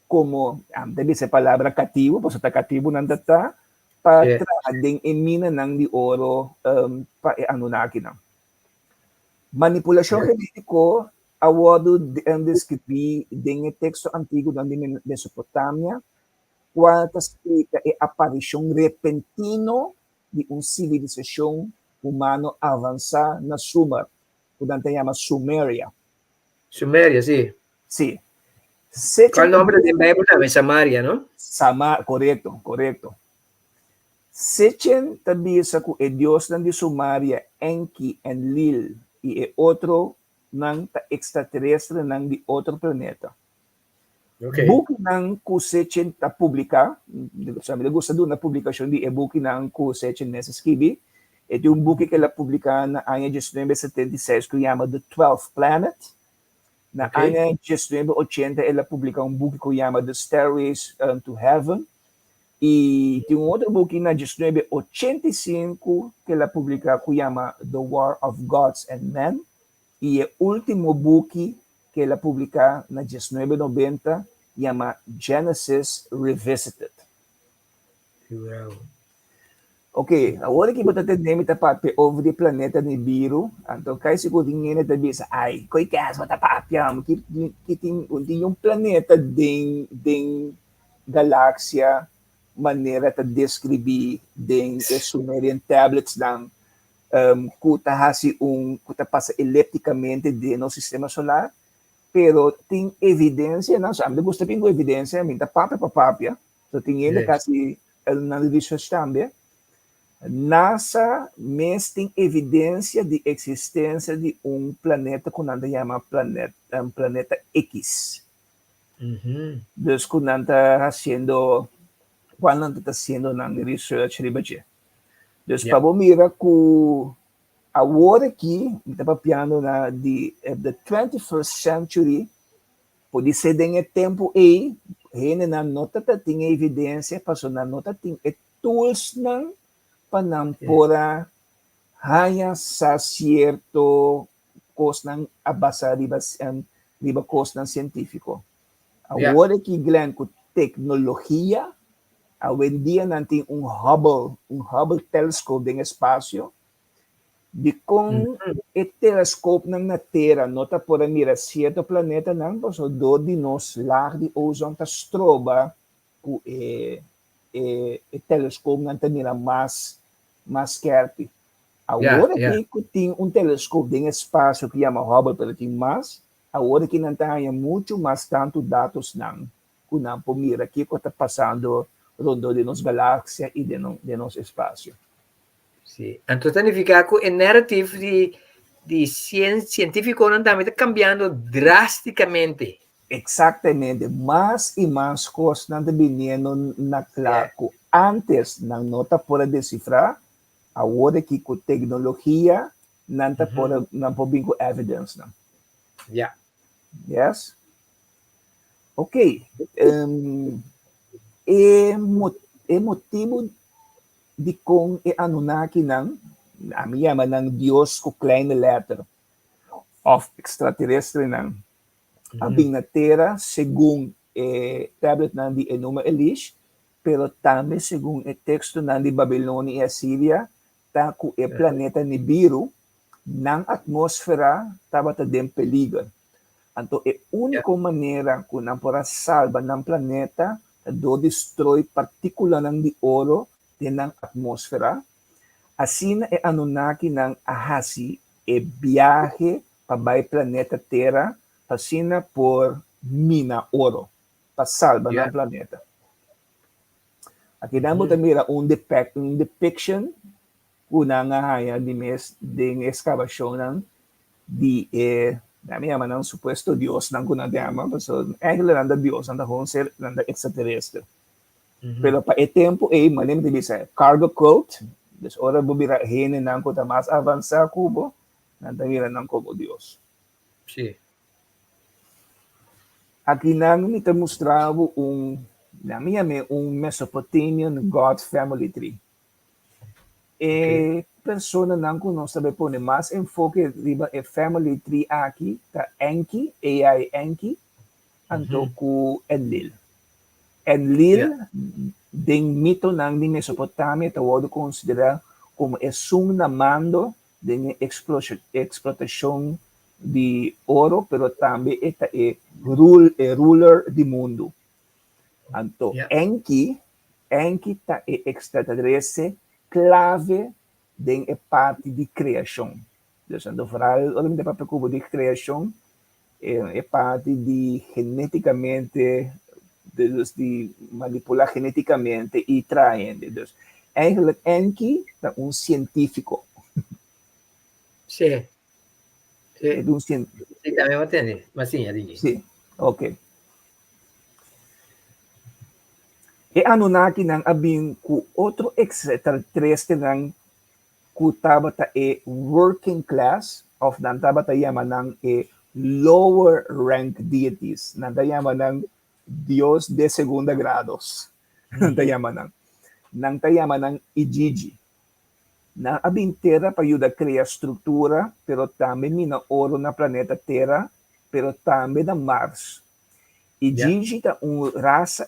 como deve ser palavra cativo, porque está cativo não está para trazer em mina não de ouro para Anunnaki não. Manipulação genética awado descrevi em texto antigo da Mesopotâmia, qual explica a aparição repentina de uma civilização humana avançada na Sumer, que se chama Suméria. Suméria, sim. Sim. Qual o nome da Bíblia também? Samaria, não? Correto. Sechen também sa que o Deus de Suméria, Enki, Enlil, e é outro ng extraterrestre ng de outro planeta. Book ng Sechen ta publica, sabi gusto doon na publikasyon di book ng Sechen nessa escrevi. Ito yung book que ela publica na ano 1976 que chama The 12th Planet. Na ano 1980 ela publica book que chama The Stairways to Heaven. E tem outro book na 1985 que ela publica que chama The War of Gods and Men. E o último book que ela publica na 1990 chama Genesis Revisited. Wow. Ok, agora que você tem que tapar over o planeta Nibiru, então cai siguro ninguém tá bisa, ai, koi kaso tapapiam, que tem planeta den galáxia maneira de descrever den Sumerian tablets ng kuta passa elipticamente de no sistema solar, pero tem evidência, não sabe, gusto pingo evidência, minta papia, so tingin kasi na research também. NASA tem evidência de existência de planeta que nós chamamos planeta X. Dus quando nós está fazendo research riba. Dus para mira que Agora aqui, estava piano na the 21st century, pode ser em tempo aí, rene na nota tinha evidência, passou na nota tinha tools nang panampora haya sa cierto course ng abasa riba course ng científico. Agora que Glenn com tecnologia, hoje em dia natin Hubble telescope ng espaço, de com o telescope ng na Terra, nota por mira certo planeta nang paso do de nos lag de ozon ta stroba ku telescope nang mira mais skerpi. Agora que tem telescope de espaço que chama Hubble, pero tem mais, agora que não tem muito mais tanto dados nang kunang pumira que está passando rondo de nos galáxia e de nos espaço. Sim. Então, significa que o narrativo de científico não está cambiando drasticamente. Exatamente. Mais e mais coisas estão vindo na claro. Antes, não nota por decifrar, agora que com tecnologia, não está por com evidence. Yeah. Yes? Ok. É motivo de com Anunnaki nang amiyama ng Diyos ko kleine letter of extraterrestre nang abing na Terra según tablet ng di Enuma Elish, pero também según texto ng di Babylonia e Assyria ta ku planeta ni Biru ng atmosfera tabata dem peligan. Anto único maneira kung para salva ng planeta do destroy partikula ng di oro ng atmosfera, assim Anunnaki ng Ahasi biyahe pabay planeta Terra pasina por mina oro pasalba ng planeta. Aqui damo tamira depiction una nga haya ding excavation ng di dami yaman ng supuesto Dios ng kunadama so eigenlijk nanda Dios nanda ser nanda extraterrestre. Pero pa tempo malim di bisa cargo cult, des ora bubira hene nang kota mas avansa kubo, nandangira nang como Dios. Sí. Aqui nang nita mostravo Mesopotamian God family tree. Persona nang kuno sabe pone mas enfoque riba family tree aqui, ta Enki, AI Enki, anto ku Enlil. Enlil, ding mito ng di Mesopotamia, tawado considera como na mando de explotação de oro, pero também esta ruler di mundo. Anto, Enki ta extraterrestre clave de parte de criação. Então, ando falar, olha de papel cubo de criação, parte de geneticamente de manipular geneticamente e traem. Eigenlijk Enki é científico. Sim. É científico. Sim, também vou entender. Mas sim, adiante. Sim, ok. Anunnaki ng abing ku outro extraterrestre ng kutabata working class of nantabata yaman ng lower rank deities. Nantayaman ng Dios de segunda grados. Nantayaman ng Igigi. Na abing Terra payuda crea estrutura, pero também mina oro na planeta Terra, pero também na Mars. Igigi ta raça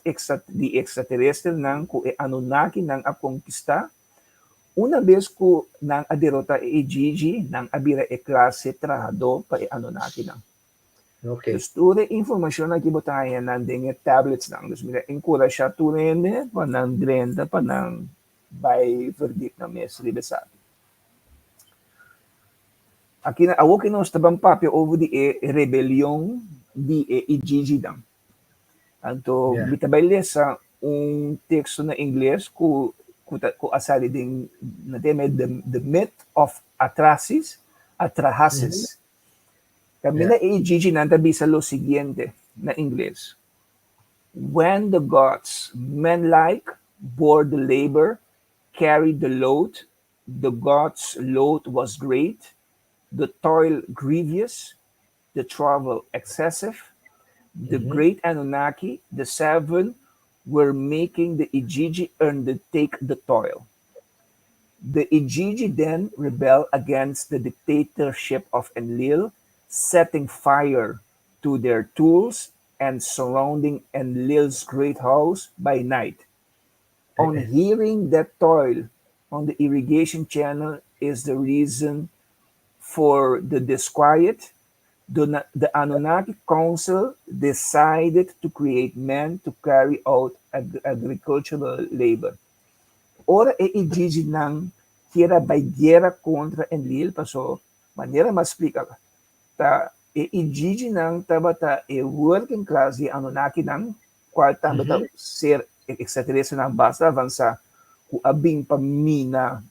de extraterrestre nang ku Anunnaki nang akonkista. Una vez ku nang aderota Igigi nang abira klase trahado pa Anunnaki nang. Okay. Dus toere information na kibutayan ng dinge tablets nang. Dus mira encourage siya turene pa ng grenda pa ng by verdict na mesri besado. Aqui na awo kinos tabang papio over the rebellion di Igigi dang. Anto bitabayle sa teksto na Ingles ku asali ding na the myth of Atrahasis. Kami na Igigi nantabi sa lo siguiente na Ingles. When the gods, men-like, bore the labor, carried the load, the gods' load was great, the toil grievous, the travel excessive. The great Anunnaki, the seven, were making the Igigi undertake the toil. The Igigi then rebelled against the dictatorship of Enlil, setting fire to their tools and surrounding Enlil's great house by night. On hearing that toil on the irrigation channel is the reason for the disquiet, the Anunnaki Council decided to create men to carry out agricultural labor. Ora e igigi ng tira by guerra contra Enlil, paso manera mas explica ta e igigi ng tabata e working class di Anunnaki ng kwarta bata ser eksateresa ng basta avansa ku abing pamina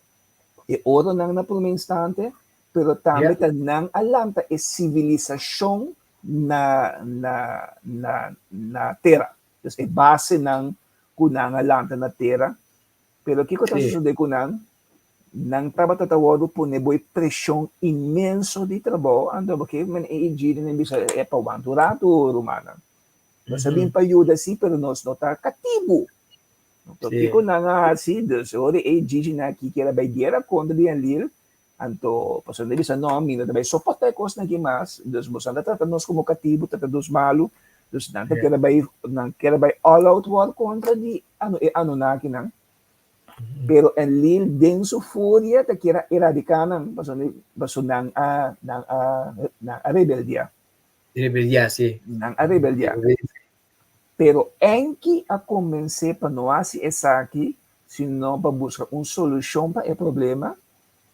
e oro nang napulong instante pero tamit nang alam ta e sibilisasyon na tera. Tapos e base ng kunang alam ta na tera. Pero kiko ta susunod ko nang tabatatawado po neboy presyong imenso di trabaho ando ba kayo man e-igiri na bisa e pawanturato rumana. Sabihin pa yuda si pero nos nota katibo. So kiko na nga si so the e-igiri na kikira by diera kontra di Enlil anto paso na bisa nomina da by soporta kos na gimas dos bosanda ta nos como katibo ta dos malo dos nang kira by all out war kontra di ano na kinang. Pero Enlil din su furia ta kira eradicanan baso ng rebeldia. Rebeldia, sì. Ng rebeldia. Pero enki a comencé pa noasi esaki sino pa busca un solution pa e problema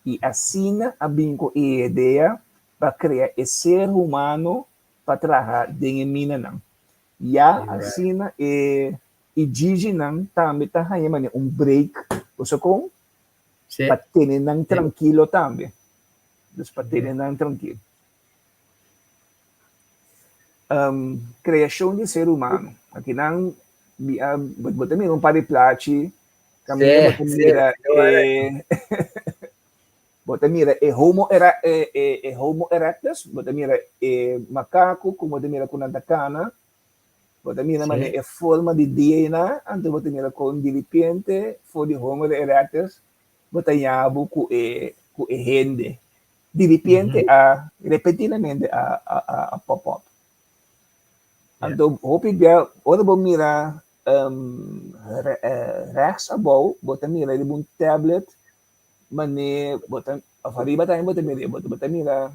e assina abinco e ideia para criar e ser humano para trabalhar din mina nang. Ya assina e igigi nang tambi ta hayman un break uso kung patinin ng tranquilo tambi. Dus patinin ng tranquilo. Kreasyon di ser humano. Aqui nang botamira um pariplaci, kami botamira homo erectus, botamira macaco, como botamira com natacana, botamira mane forma de DNA, anto botamira com diripiente, for de homo erectus, botayabu ku hende. Diripiente repetidamente a pop-up. Anto hopig dia, ora bomira rechtsabouw, botamira de un tablet, mane botam afariba tayo botamira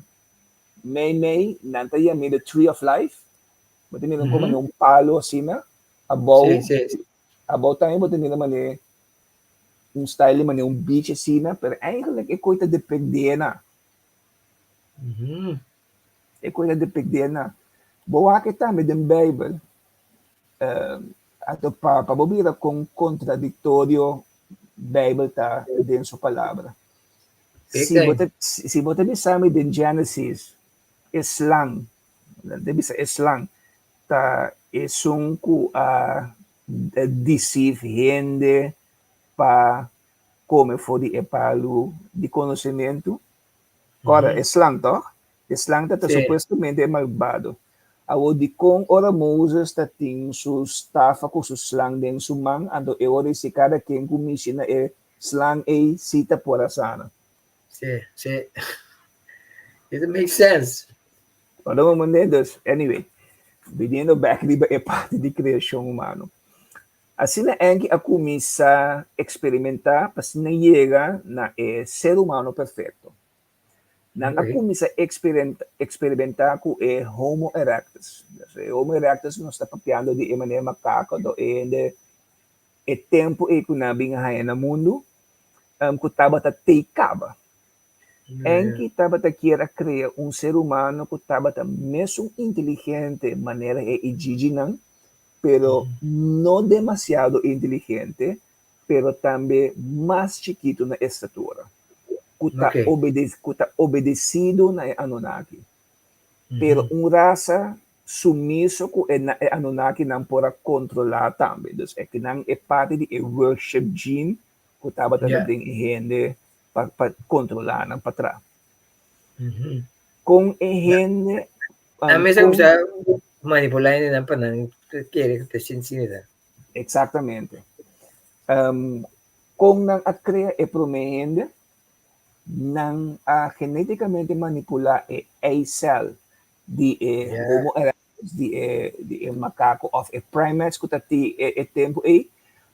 may nantaya may the tree of life. Botamira ko man un palo sina, about tayo botamira mane un style mane un beach sina, pero eigenlijk e coita depende na. E coita depende na. Bawa kita med den Bible ato pabobira kung contradictorio Bible ta din sa palabra. Si bote bisami din Genesis Islang, debisa Islang ta isung ku deceive gente pa come for di epalo di conhecimento. Ora Islang to? Islang ta supostamente malvado. Awo di kong ora Moses tating su staff ako su slang din sumang ando e ora si kada king kumisi na slang sita por sana. Sì. It makes sense. Ano mo manendos? Anyway, bigyan back di ba parte di kreasyon humano. Asina enki ako misa experimenta pas nayega na ser humano perfecto. Nang ako misa experimenta ko Homo erectus. Kasi Homo erectus no está papiando di maneira macaco do tempo kunabing haya na mundo kutaba ta teikaba. Enki taba ta kira crea un ser humano kutaba ta mesmo inteligente maneira igigi nang, pero no demasiado inteligente, pero también más chiquito na estatura. Kuta obedecido na Anunnaki. Pero un raça sumiso ku Anunnaki nang pora controlar também. Dus que nang parte de worship gene, kutaba ta ding hende controlar ng patra. Mhm. Kung hindi Mesa kung sa manipulahin din ang panang kere ka sinsinida. exactamente. Kung nang atkrea e promehende ng geneticamente manipula a cell di Homo erectus, di macaco of a primates ko tati tempo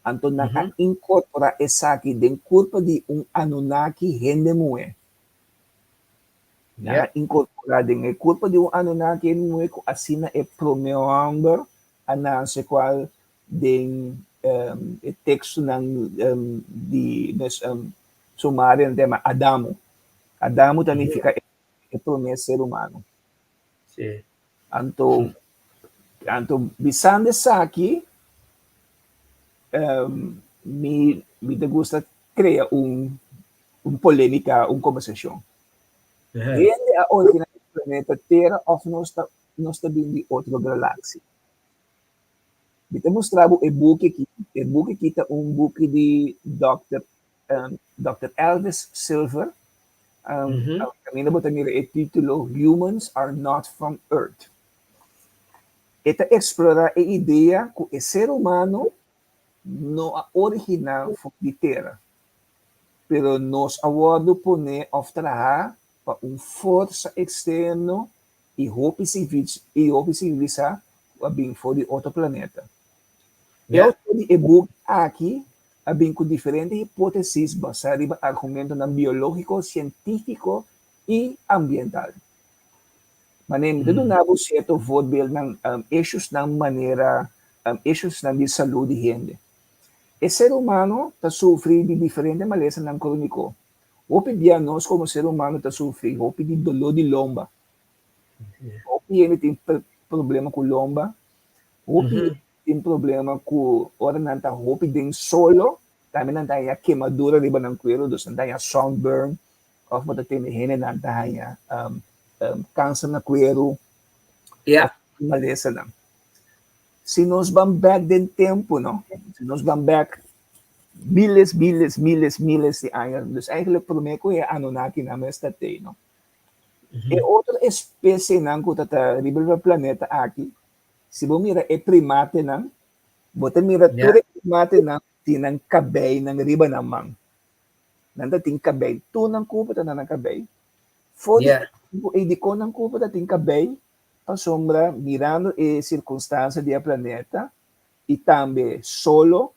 anto nang incorpora esaki den culpa di un Anunnaki hende mue. Na incorpora din culpa di un Anunnaki hende mue ko asina e promeamber ananse qual den texto ng di sumari ng tema Adamo. Adamo significa e ser humano. Sí. Anto bisande sa aqui me gusta crea un polêmica, conversação. Ele a origem do planeta Terra of nós está vindo de outra galáxia. Kita mostrava o book aqui tá book de Dr. Elvis Silver. Kanina ba tayo o título Humans Are Not From Earth. Ita explora a ideia que o ser humano não é original de Terra, pero nos awardo pone of trabalhar para força externa e hope civilizar a bem fora de outro planeta. Eu tenho e-book aqui a bem com diferentes hipóteses basadas em argumentos biológico, científico e ambiental. Manem tudo na certo voorbeeld ng issues ng maneira issues ng saúde de gente. O ser humano está sofrendo de diferentes malezas ng crónico. Hope dia nós como ser humano está sofrendo, hope de dolor de lomba. Hope ele tem problema com lomba. Hope tem problema com ora nanta hope den solo, também nanta ya queimadura riba ng cuero, dos nanta ya sunburn, of mata tem hene nanta ya câncer na cuero. Maleza lang. Se nós vamos back den tempo, no? Se nós vamos back miles de anos, dus eigenlijk prometo é Anunnaki na mesta te, no? E outra espécie nang kutata riba planeta aqui, se você mira primate nang, você mira tudo primate nang tinang kabay ng riba namang. Nanda ting kabay, tu nang kupata na ng kabay. For di ko nang kupata ting kabay, sombra mirando a circunstância do planeta e também solo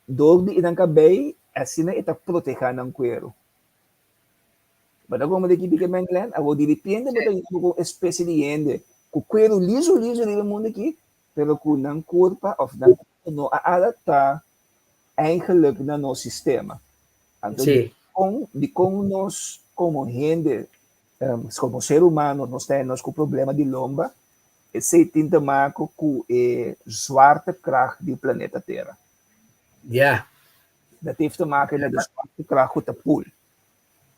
dorme e não cabei assim está protegendo o cuero. Mas como de que fica bem claro, a voz depende da espécie de gente, o cuero liso no mundo aqui, pero com não corpo of não adaptar eigenlijk na nosso sistema. Então, de como nós como gente como ser humano, nós temos com problema de lomba, e se tem te maken com a zwaartekracht do planeta Terra. Dat heeft te maken met de zwaartekracht op de pool.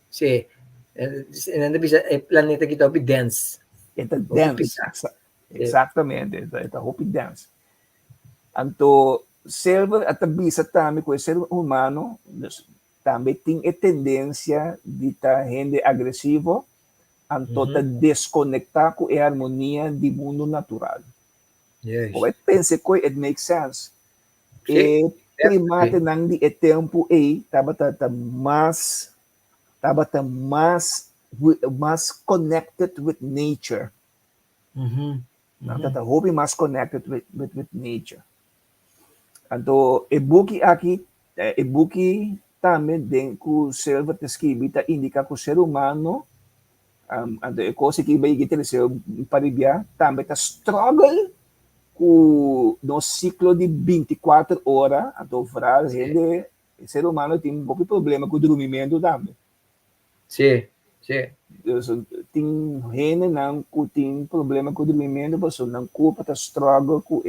Sí. En dan bisa planeta kita op dense. Het dense. Exatamente. Het hopi dense. Anto silver at bisa também com o ser humano, também tem a tendência de estar gente agressivo, anto ta desconectar com a harmonia do mundo natural. Yes. Eu pense que it makes sense. E primate nang di tempo taba mais connected with nature. Tata hope mais connected with nature. Anto e-bookie aqui, e-bookie também den ku silver describita indica que o ser humano ando e coisa que vai gitere se paribia também tá struggle no ciclo de 24 horas, então o ser humano tem pouco problema com o dormimento também. Sim. Tem gente não tem problema com o dormimento, mas não culpa tá struggle com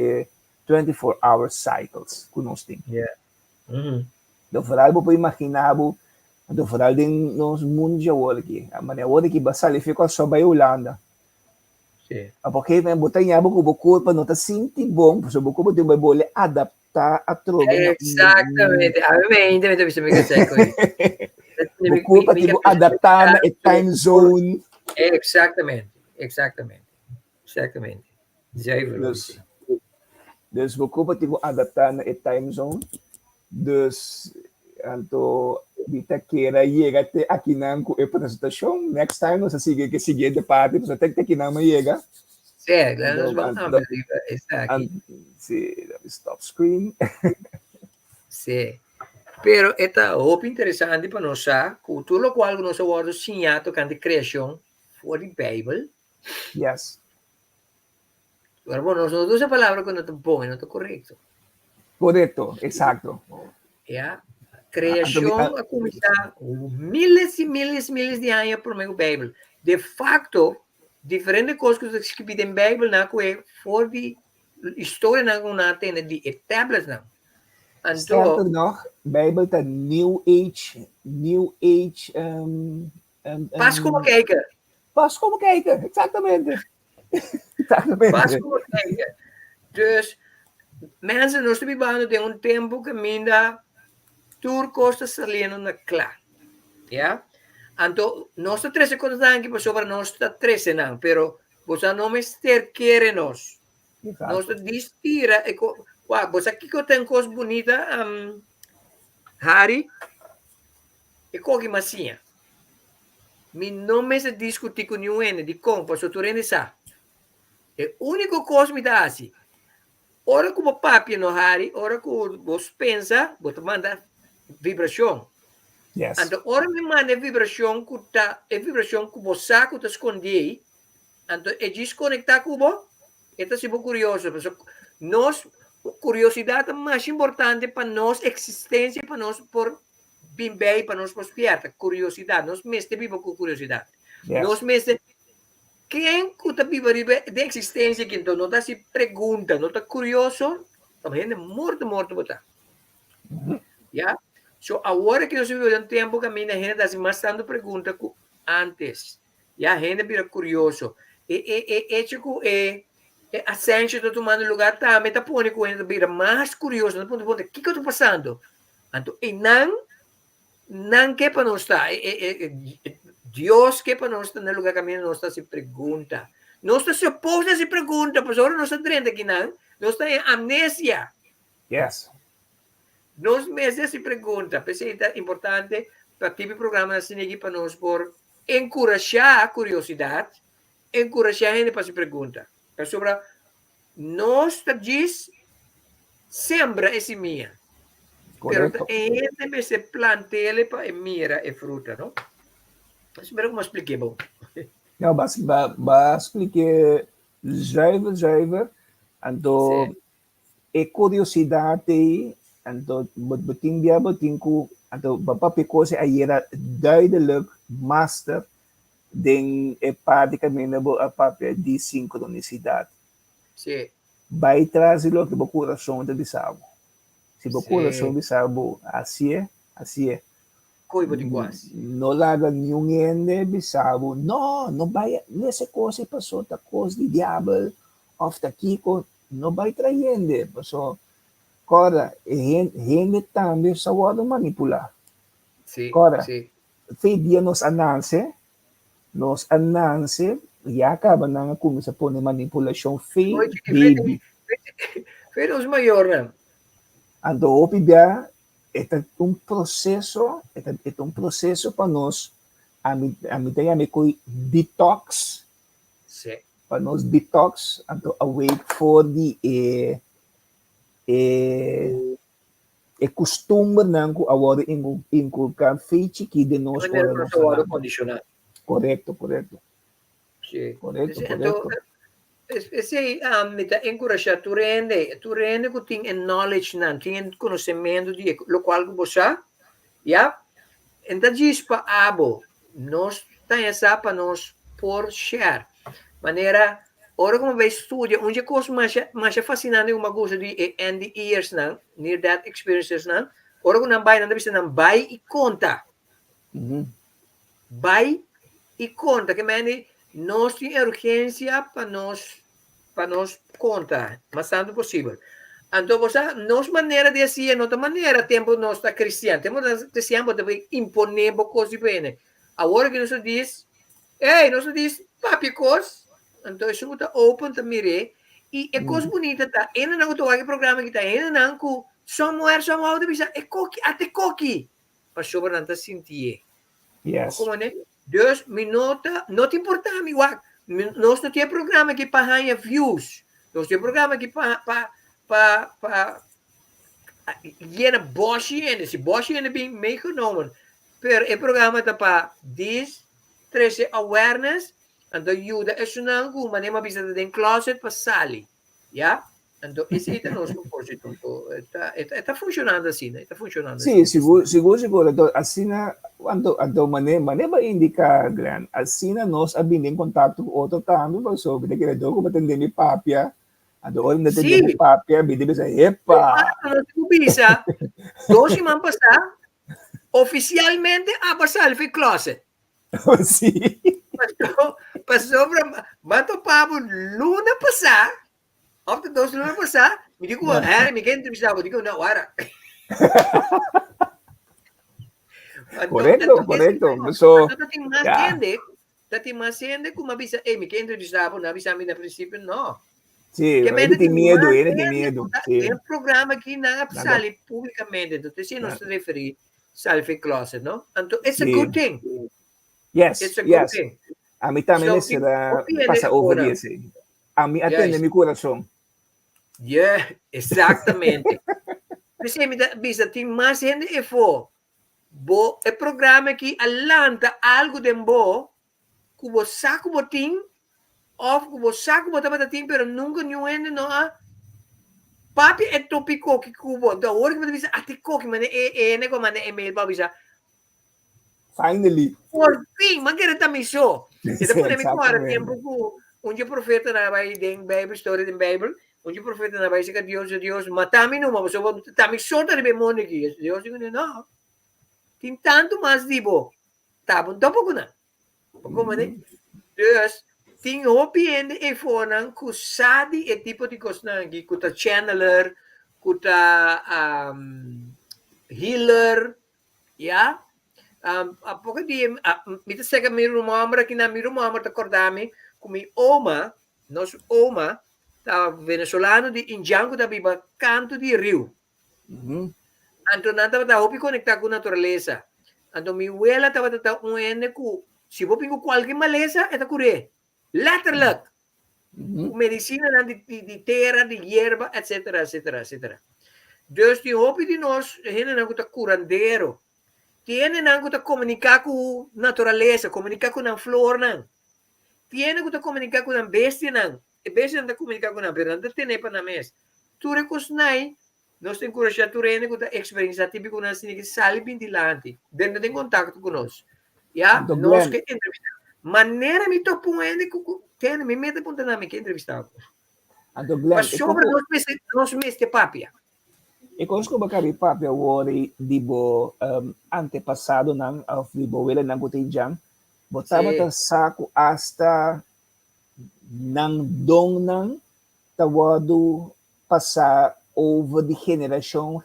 24-hour cycles que nós temos. Então, vooral po imaginar do vooral din nos mundo já aqui. A maneira que basal fica só by Holanda. Porque vem botar em abo com culpa não tá senti bom, porque o culpa tem bole adaptar a troca. Exatamente. A mim ainda me tô pensando que Ocupa tipo adaptar na time zone. Exatamente. Zuiver. Dus we ocupa tipo adaptar na time zone. Dus anto dita kera llega te aqui na com a apresentação. Next time nós seguir que seguinte parte, nós até que aqui na chega. Sim, nós vamos está aqui. Sim, stop screen. Sim. Pero esta hope interessante para nós, que tudo o qual nós vamos sonhar tocando criação for the Bible. Yes. Agora, bom, nós não usamos a palavra que não está bom, não está correto. Correto, exato. Yeah. Criação a começar miles e miles de anos por meio da Bíblia. De facto, diferentes coisas que escritas em Bíblia não é for the história não tem de etapas não. Sterker nog, Bijbel dat New Age. Pas como kijken. Pas como kijken, exatamente. Exatamente. Pas como kijken. Dus mensen não estão vivendo de tempo que ainda turcos estão salindo na clá. Ja? Então, nós estamos três coisas aqui sobre nós estamos três não, pero você não me quiere nós. Nós distira e você aqui que tem coisa bonita, Harry, e coque massinha. Mi não me se discutir com ninguém de como, porque tu rende sa. É único coisa me dá assim. Ora como papi no Harry, ora que você pensa, você manda vibração. Yes. Então, ora me manda vibração que tá, é vibração que você saca, que esconde. Então, é desconectar com você. Então, se você curioso, nós curiosidade é mais importante para nós existência, para nós por bem, para nós prosperar. Curiosidade, nós mesmo vivemos com curiosidade. Yes. Nós mesmo quem está vivendo de existência que então não está se pergunta, não está curioso, também é morto botar. Já? So agora que nós vivemos um tempo que a gente está se mais dando pergunta que antes. Já a gente vira curioso. A ciência está tomando lugar também, está pondo com ele vira mais curioso, está pondo o que está passando? Então, e não que para nós está, Deus que para nós está no lugar que a gente não está se pergunta. Nós está suposto a se pergunta, mas agora nós está dentro aqui não, nós está em amnésia. Yes. Nós mesmos se pergunta, pensei que é importante para o tipo de programa assim aqui para nós por encorajar a curiosidade, encorajar a gente para se perguntar. É sobre nós diz sembra esse minha. Correto. Pero este se planteia para mira e fruta, não? Espero que me explique bom. Não, mas explique zuiver. Então, é curiosidade. Então, bepaalde coisa aí era duidelijk master den praticamente a papel de sincronicidade. Sim. Vai trazer o que o coração te bisabo. Se o coração bisabo, assim é. Coibo de quase. Não larga ninguém bisabo. Não vai, nessa coisa passou da coisa de diabo, of da Kiko, não vai traindo. Passou. Agora, gente também só pode manipular. Sim. Agora, sim. foi dia nos ananse, já acaba na começa a pôr manipulação fake, baby. Foi os maiores, não? Então, obviamente, é um processo para nós, a mim com detox, Sim. para nós detox, então, away for the costume não agora inculcar feito que de nós agora condicionado. Correto. Sim. Correto. Então, esse me encorajar tu rende que tem knowledge não, tem conhecimento de lo qual você, já? Então diz para abo, nós temos para nós por share, maneira ora como vai estudar, onde coisa mais fascinante uma coisa de end years não, near death experiences não, ora como não vai e conta, vai e conta que mane nós temos urgência para nós contar, mas tanto possível. Então, você, nossa maneira de assim, outra maneira, tempo nós está cristiano, tempo nós cristiano, também imponer coisa bem. Agora que nós diz, nós diz, papi, coisa, então isso está open para mirar, e é coisa bonita, tá? Ainda não estou aqui programa que tá, ainda não com somewhere, é coqui, até coqui, para sobre não sentir. Yes. Como né? Dus, minota, não te importa, amigo, nós não temos programa que para ganhar views, nós temos programa que para llena bosch en si bosch en bem meegenomen per el programa está para 13 awareness então ajuda é sunang como manema bisa de closet para sali ya então esse é o nosso propósito está funcionando assim né está funcionando Sim, seguro. Então, assim, quando manema indica, Glenn, assim, nós abrimos em contato com outro também, sobre que eu como atender minha papia. Adoro na TV papia, bidi bisa epa. Não bisa. 2 semanas passar oficialmente a passar foi closet. Sim. Passou para bato papo luna passar. After 2 luna passar, me digo, me quer entrevistar, eu digo, não, ara. Correcto. So, tem mais gente como avisa, me quer entrevistar, não avisa me no princípio, não. Sim, ele tem medo. Tem um programa que não sale publicamente, então se não se referir, sale foi closet, não? Então, it's a good thing. Yes, It's a good thing. A mim também será passa over this. A mim atende meu coração. Yeah, exatamente. Você me avisa, tem mais gente e for. É programa que alanta algo de bom, que você sabe como tem, of kubo saco bota ting pero nunca nyuende no papi e topico ki kubo da hora que bisa ati ko ki mane ne ko mane email pa bisa finally por fin magere tamiso e depois mi cuore tempo ku unje profeta na vai den bible story den bible unje profeta na vai se Dios matami no mo so tamiso ta ribe mone ki Dios no tin tanto mas dibo tabon topo ko na como ne Deus ting opinion e fonan kusadi e tipo di kosnangi kuta channeler kuta healer ya apoka di mita sega miru mamra kina miru mamra ta kordami kumi oma nos oma ta venezolano di injango da biba canto di rio anto nanta ta hopi conectar com natureza anto mi abuela tava ta uene ku si bo pingo qualquer maleza eta cure letterlijk. Medicina de terra, de hierba, etc. Dus die hoop je die nos, henen ang kuta curandero. Tienen ang kuta comunicar com natureza, comunicar com a flor nang. Tienen kuta comunicar com a bestia nang. E bestia nang comunicar com a pero nang tene pa na mes. Tu recosnai, nos encorajar tu rene kuta experiência típico na sini que sali bintilante. Dentro de contato conosco. Ya, nos que entrevistar. Maneira me topo ele que me mete ponta na me que entrevistava. Anto Glenn, mas sobre nós mestre papia. E conosco bakari papia wori dibo antepassado nang of dibo wela nang kutijang botava ta saco hasta nang dong nang tawado passar over de geração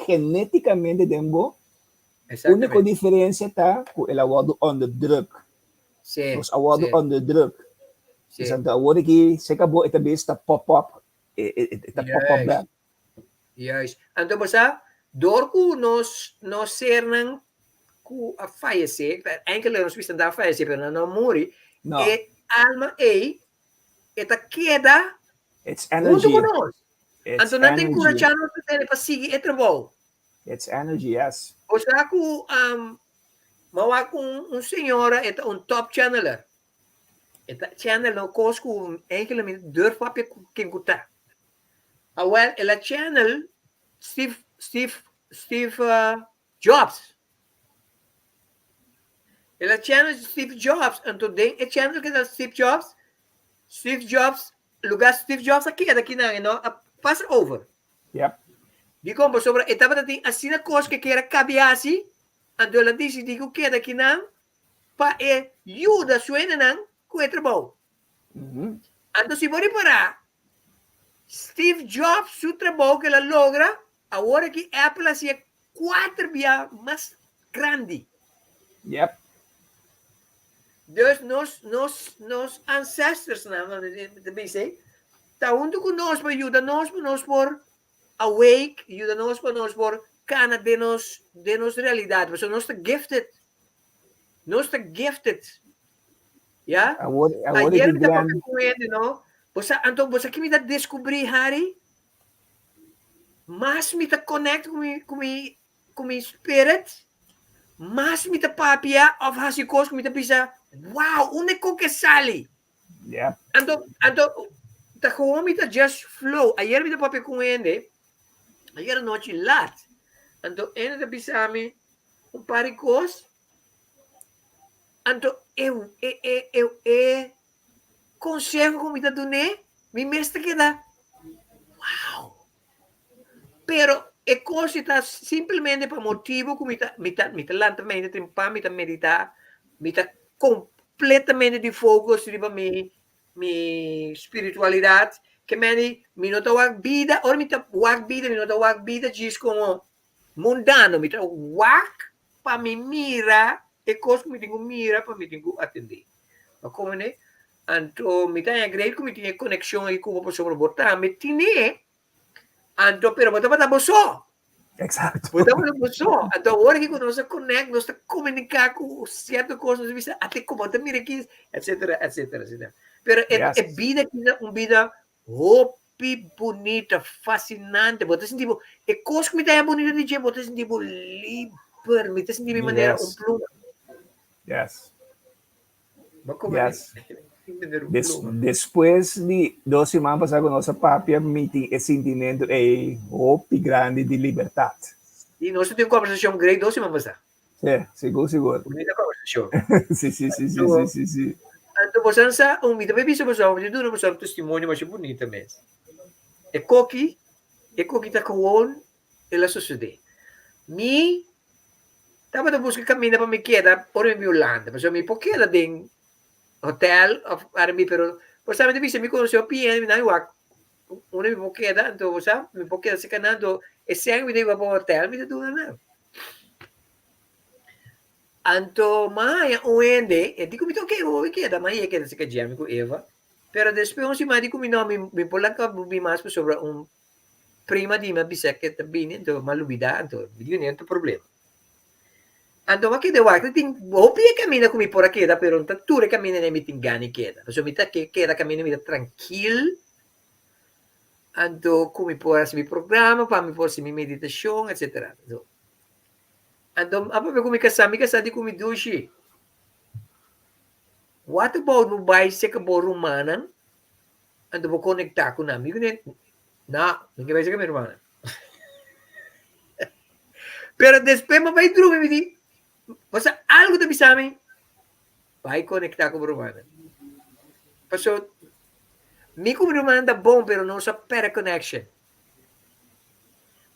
geneticamente dembo. A única diferença tá com el awado on the drug. Os awado on the drug. Isang awado que se acabou ita base ta pop-up. Ita pop-up back. Yes. Então, basta, dorku nos ser nang ku a fallece, enkele nos vistam da fallece, pero não morre. No. E alma eta queda It's energy. junto com nós. Então, não tem cura já não tem para seguir e trabalho. It's energy, yes. O sea, mawa kung senhora eta top channeler. Eta channel no cosco enkele min durf papje kinkuta. Well, ela channel Steve Jobs. Ela channel Steve Jobs. Então, tem a channel que é Steve Jobs, lugar Steve Jobs aqui na, no, passa over. Yep. Di como sobre etapa dating asina coisa que era cabeasi, ando ela disse digo que daqui não pa ajuda suena não com o trabalho. Ando se bori para Steve Jobs, su trabajo que la logra, ahora que Apple hacía 4 veces más grande. Yep. Dus nos ancestors dice, ta junto con nos ayuda nos por awake, ayuda nos por cana de nos realidad, so nos está gifted, ya. Agora Ayer que me estaba grande. concluindo, no, você que me dá descobrir, Harry, mas me tá connect com mi spirit, mas me tá papia of hasikos me tá bisa, wow, único que sale. Yep. Ando, tá gewoon me tá just flow. Ayer me tá papia com ele, ayer noite lat. Ando, ele tá bisa me par de coisas. Ando, eu conselho como me tá dando, me mestre que dá. Wow. Pero é coisa está simplesmente para motivo que me tá lentamente trempar, me tá meditar, me tá completamente de foco sobre mi espiritualidade, que me não tá wag vida, ou me tá wag vida, me não tá wag vida diz como mundano, me tá wag para me mira, é coisa que me tenho mira para me tenho atender. Mas como né? Então, me tá agrade que me tenha conexão aí com o pessoal botar, me tinha Anto, pero bota boso. Exato. Bota boso. Anto, agora que nós connect, nós comunicar com certas coisas, até como te mira aqui, etc. Pero Yes. é vida que é uma vida hope, bonita, fascinante. Bota assim, tipo, é coisa que me dá bonita de dia, bota assim, tipo, livre, me dá assim, de maneira, Yes. pluma. Yes. Mas como Yes. pluma. Depois de 2 semanas passar com nossa papia, me tem esse sentimento de hope grande de liberdade. E nós temos uma conversação grande 2 semanas passar. Seguro. Bonita conversação. Sim. Então, você não me também pensa, você não você um testemunho mais bonito mesmo. É coque tá com ela sociedade. Me tava da busca caminho para me quedar por em Holanda, mas eu me queda em hotel of army pero você me disse me conheceu PN na Iwak. Una me queda, então você me queda se canando esse ano me deu para hotel me deu não. Anto mai uende e dico mi toque o queda mai é que se que jam com Eva. Pero depois um semana dico mi nome me polanca bi mais sobre prima di me bisa que também então malubida então viu nem tem problema. Anto ma che devo fare? Opie cammina come por queda, però un tatture cammina ne mi tingani queda. Perché mi ta che queda cammina mi tranquillo. Anto come por mi programma, pa mi porsi mi meditazione, eccetera. Anto apa come kasami di come dushi. What about mo bai se ka borumanan? Anto mo conectar con amigo ne. Na, non che vai se ka mi rumana. Pero después mo bai drum mi di. Basta algo da bisa mi, vai conectar com o romano. Passou, mi com o romano dá bom, pero não sa para connection.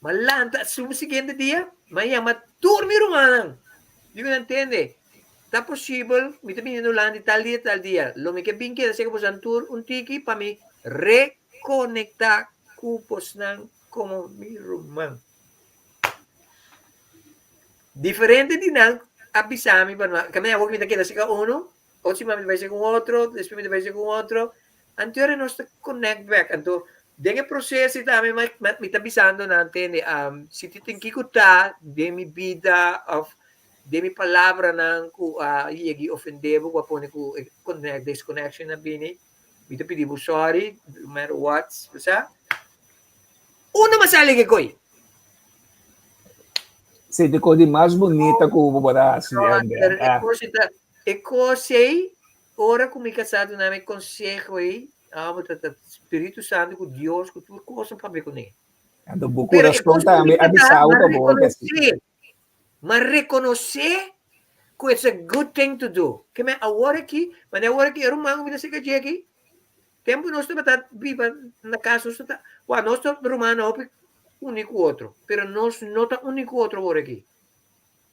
Malanta, sumo seguinte dia, mas dorme romano. Digo, não entende? Tá possível, me também no land tal dia. Lo me que bem que se que posan tour un tiki para me reconectar com posnan como mi romano. Diferente de não avisar-me para que me hago que me queda com um, ou se me vai ser com outro, depois me vai ser com outro. Anterior nós connect back. Então, dentro do processo também me está avisando na entende, se tu tem que escutar de minha vida, de minha palavra não que ofender, vou pôr com desconnection na bini, me está pedindo sorry, no matter what, sabe? Uma masala que coi. Se de coisa mais bonita que o Brasil. É coisa, ora como casado na me conselho aí, Espírito Santo, com Deus, com tudo coisa para ver com ele. Ando buku respon também avisar o bom mas reconhecer que it's a good thing to do. Que me agora aqui, mas agora aqui, eu não me disse que aqui. Tempo nós estamos viva na casa, nós estamos romano único outro, pero nós não está único outro por aqui.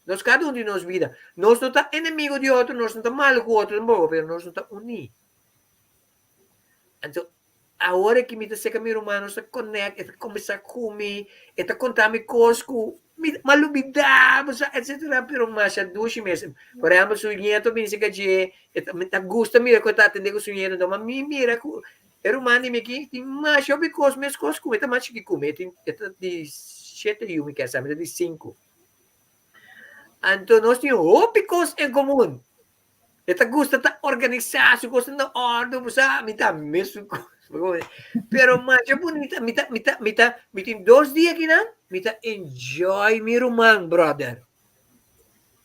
Nós cada de nós vida, nós não está inimigo de outro, nós não está mal com outro, pero nós não está unidos. Então, Agora que me se kami romano sa connect, ito começar a comer, ito contar-me cosco, malubida, etc. Pero mas 12 meses. Por exemplo, sunyeto, binisi ka dje, ito gusta mira ko tatende ko sunyeto, então, mira ko, romano me que tem mais eu because mes cosco, ito mais que comer, ito de 7 yumi que sabe, ito de 5. Então, nós tínhamos picos em comum. Ito gusta ta organizar, gusta na ordem, sa, mita mesmo. Pero macho po, mitin 2 dias que na, mita enjoy mi rumang, brother.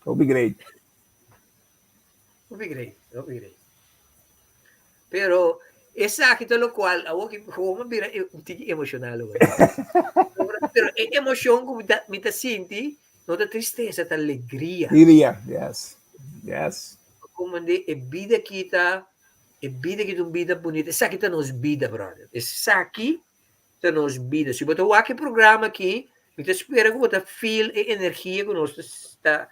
It'll be great. It'll be great. Pero, esa kita lo cual, ako mabira, emocional. Pero, emotion ko, mita sinti, no ta tristeza, ta alegria. Alegria, yes. Como de, vida kita, vida bonita. Essa aqui tá nos vida, brother. Essa aqui tá nos vida. Se você aqui programa aqui, eu espero que você feel a energia que nós está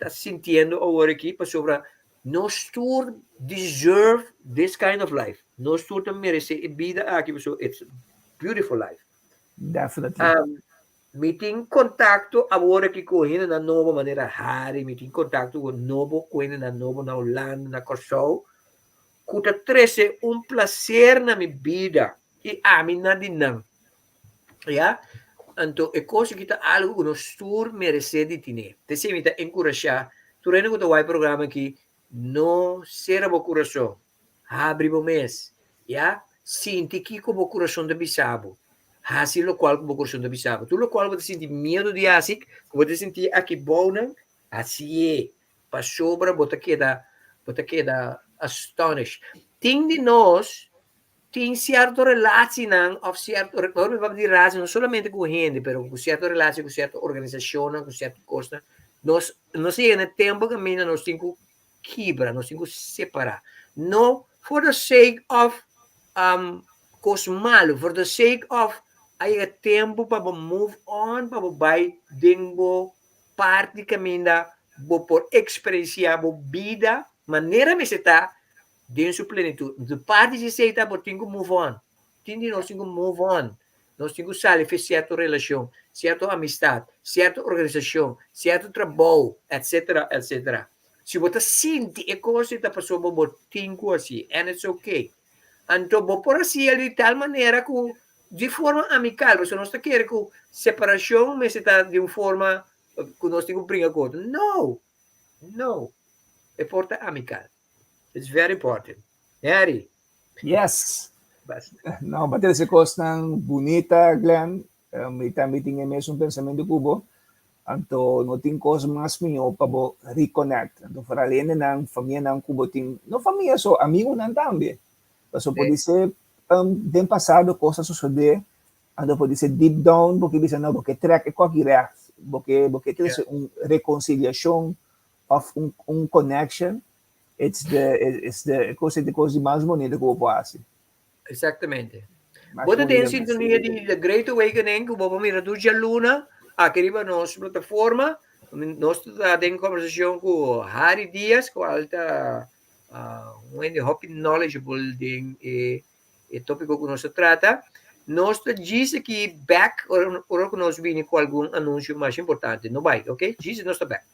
sentindo agora aqui para sobre nós tour deserve this kind of life. Nós tour também merece a vida aqui, so it's beautiful life. Definitely. Meeting contato agora aqui com ele na nova maneira Harry, meeting contato com novo com ele na nova na Holanda, na Corsou. Kuta 13, prazer na minha vida. E a mim na dinam. Yeah? Então, é coisa que está algo que nós tour merece de ter. Então, me está encorajar. Tu reino que o programa aqui, não será o coração. Abre o mês. Yeah? Sinti que o coração de bisabo. Assim, o qual o coração de bisabo. Tu, o qual você sente medo de assim, você sentir aqui bom, assim é. Para sobra, você queda astonished. Tem de nós, tem certa relação, ou certo, não vamos dizer relação, não somente com gente, mas com certa relação, com certa organização, com certa coisa. Nós sei, no tempo que nós temos que quebrar, nós temos que separar. Não for the sake of coisa malo, for the sake of aí tempo para move on, para vai dentro parte caminho, por experienciar a vida, maneira me está dentro sua plenitude. De parte de se está por tinha move on. Tinha nós tinha move on. Nós temos que sair fez certa relação, certa amistade, certa organização, certo trabalho, etc, etc. Se você sente a coisa está passando por tinha assim, and it's okay. Então, por assim de tal maneira que de forma amical, você não está querendo que separação mas está de uma forma que nós temos que brincar com. No. É porta amical. It's very important. Harry? Yes. Não, bater essa coisa bonita, Glenn. May tamiting mesmo pensamento kubo. Anto, no ting coisa mais minho para reconnect. Anto, para além ng família ng kubo ting, no família so amigo ng também. So, pode ser den passado coisa suceder. Anto, pode ser deep down, porque bisa na porque track e qualquer porque tem reconciliação of connection. It's the coisa mais bonita que eu posso. Exatamente. Você tem sintonia de The Great Awakening, que vamos mirar do Luna, aqui na nossa plataforma, nós estamos em conversação com Harry Dias, com alta Hope Knowledgeable de tópico que nós trata. Nós diz aqui back, ou que nós vimos com algum anúncio mais importante. Não vai, ok? Diz nós está back.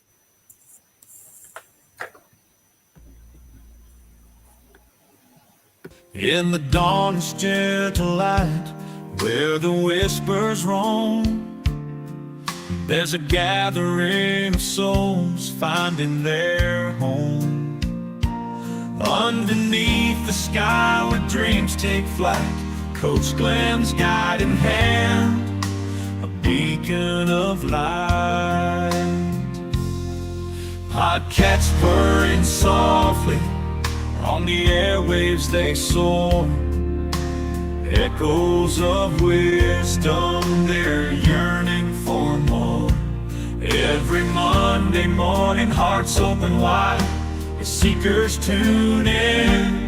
In the dawn's gentle light, where the whispers roam, there's a gathering of souls finding their home. Underneath the sky where dreams take flight, Coach Glenn's guiding hand, a beacon of light. Podcasts purring softly, on the airwaves they soar, echoes of wisdom, they're yearning for more. Every Monday morning, hearts open wide, as seekers tune in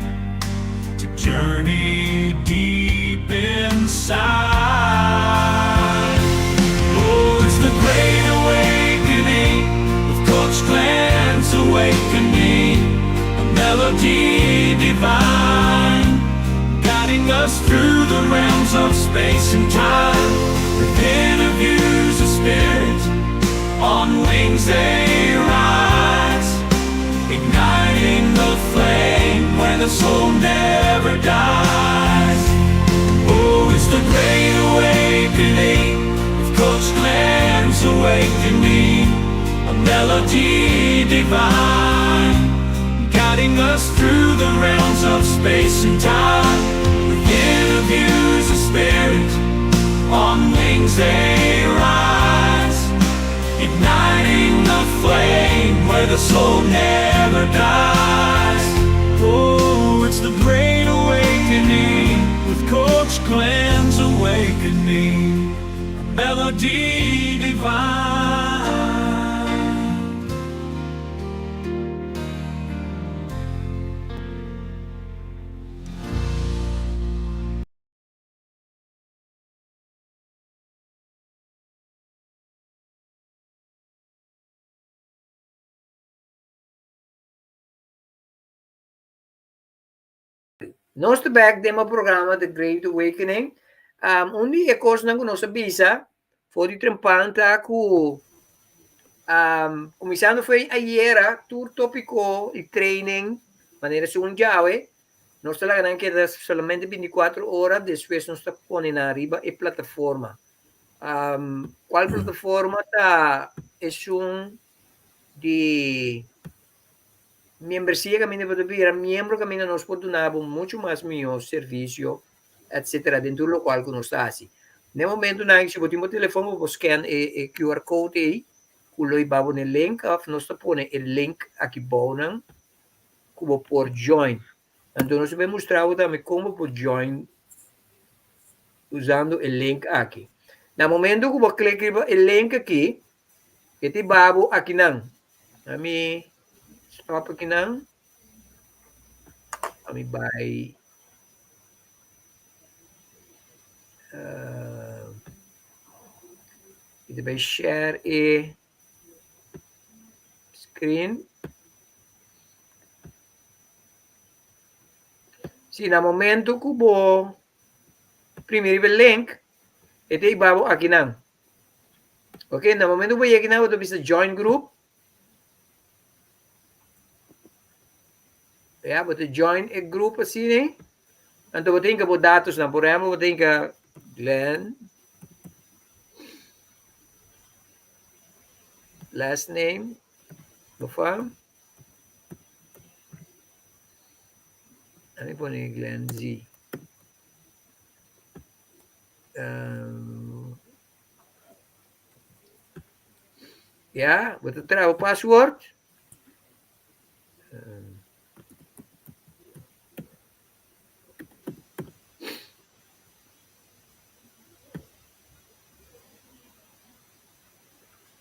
to journey deep inside. Oh, it's the Great Awakening, with Coach Glenn's Awakening, melody divine, guiding us through On wings they rise, igniting the flame where the soul never dies. Oh, it's the great awakening, with Coach Glenn's awakening, a melody divine, guiding us through the realms of space and time, with interviews of spirit. On wings they rise, igniting the flame where the soul never dies. Oh, it's the great awakening, with Coach Glenn's awakening, a melody divine. Nostro back demo programa The Great Awakening. Undi e course nang kuno sa bisa, for di trempanta ku começando foi ayer, tour tópico e training, maneira sunjawe, nós estamos lá que das solamente 24 horas, depois nós estamos pondo arriba e plataforma. Qual plataforma tá? É de membresía que para vir membro que nos pode dar muito mais melhor serviço, etc. Dentro do qual que nós está assim. No momento na se botar o telefone para scan e QR code aí, kuloi babo no link of nós está pondo o link aqui bonan, como por join. Então nós vamos mostrar também como por join usando o link aqui. No momento que você clica o link aqui, este babo aqui não. A mim stop aqui não. Let me buy ito by share a screen. Si na momento ko bo primeiro link, ito ibabo aqui não. Okay, na momento ko aqui não, ito bisa join group. Ja, but join a group assim, né? Então, eu tenho que pôr dados na programa, eu tenho que Glenn, last name, no fam. Ano po ni Glenn Z? Yeah, but trago password.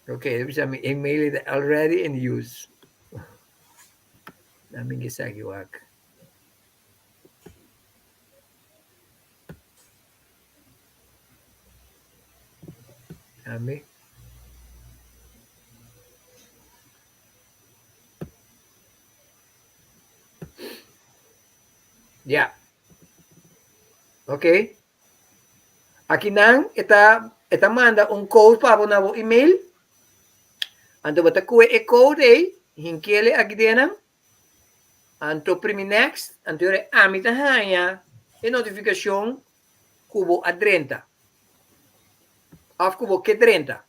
Okay, bisa mi email it already in use. Namin gisagiwag. Nami. Yeah. Okay. Aqui nang ita manda un code para na email. Anto bata kuwe e code ay hinkele aqui dentro. Anto primi next, anto yore amita hanya e notificação cubo a 30. Af cubo que 30.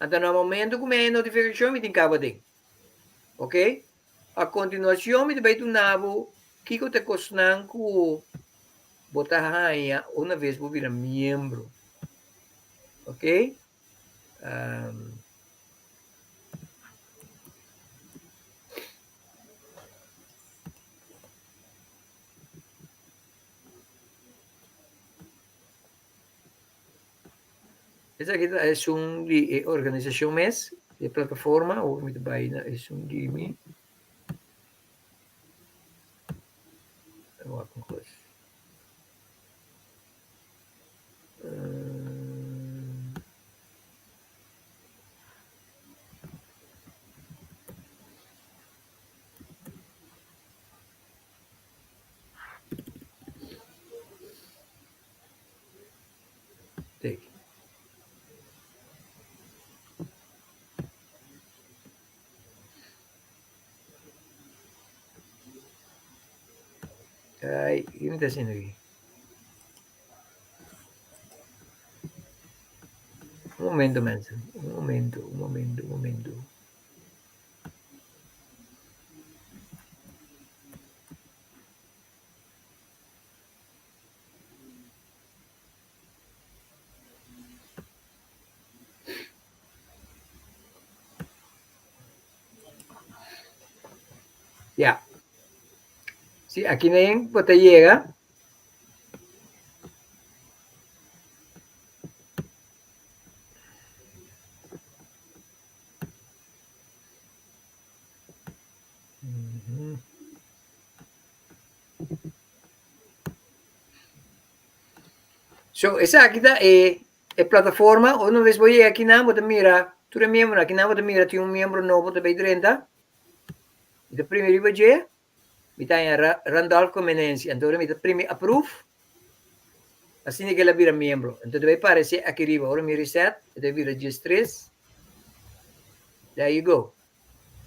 Anto no momento que me notificação me tincava ding. Ok? A continuação me vai tu nabo kiko te kosnang ku botar hanya uma vez vou virar membro. Ok? Essa aqui é de organização MES, de plataforma, ou me vai na é de mim. Vamos com coisa. Take. Vai, yun ta sinuwi. Un momento, Manson. Un momento. Ya. Sí, aquí na yung botellera. So, esa kita plataforma, una vez voy aquí na mo mira, tu miembro aquí na mo mira, ti un miembro novo te 30. Ito primi riba je, mitanya Randolph Comenensi, antore mita primi approve. Assim que ela vira membro. Então vai aparecer aqui riba, ora me reset, ito vira registries. There you go.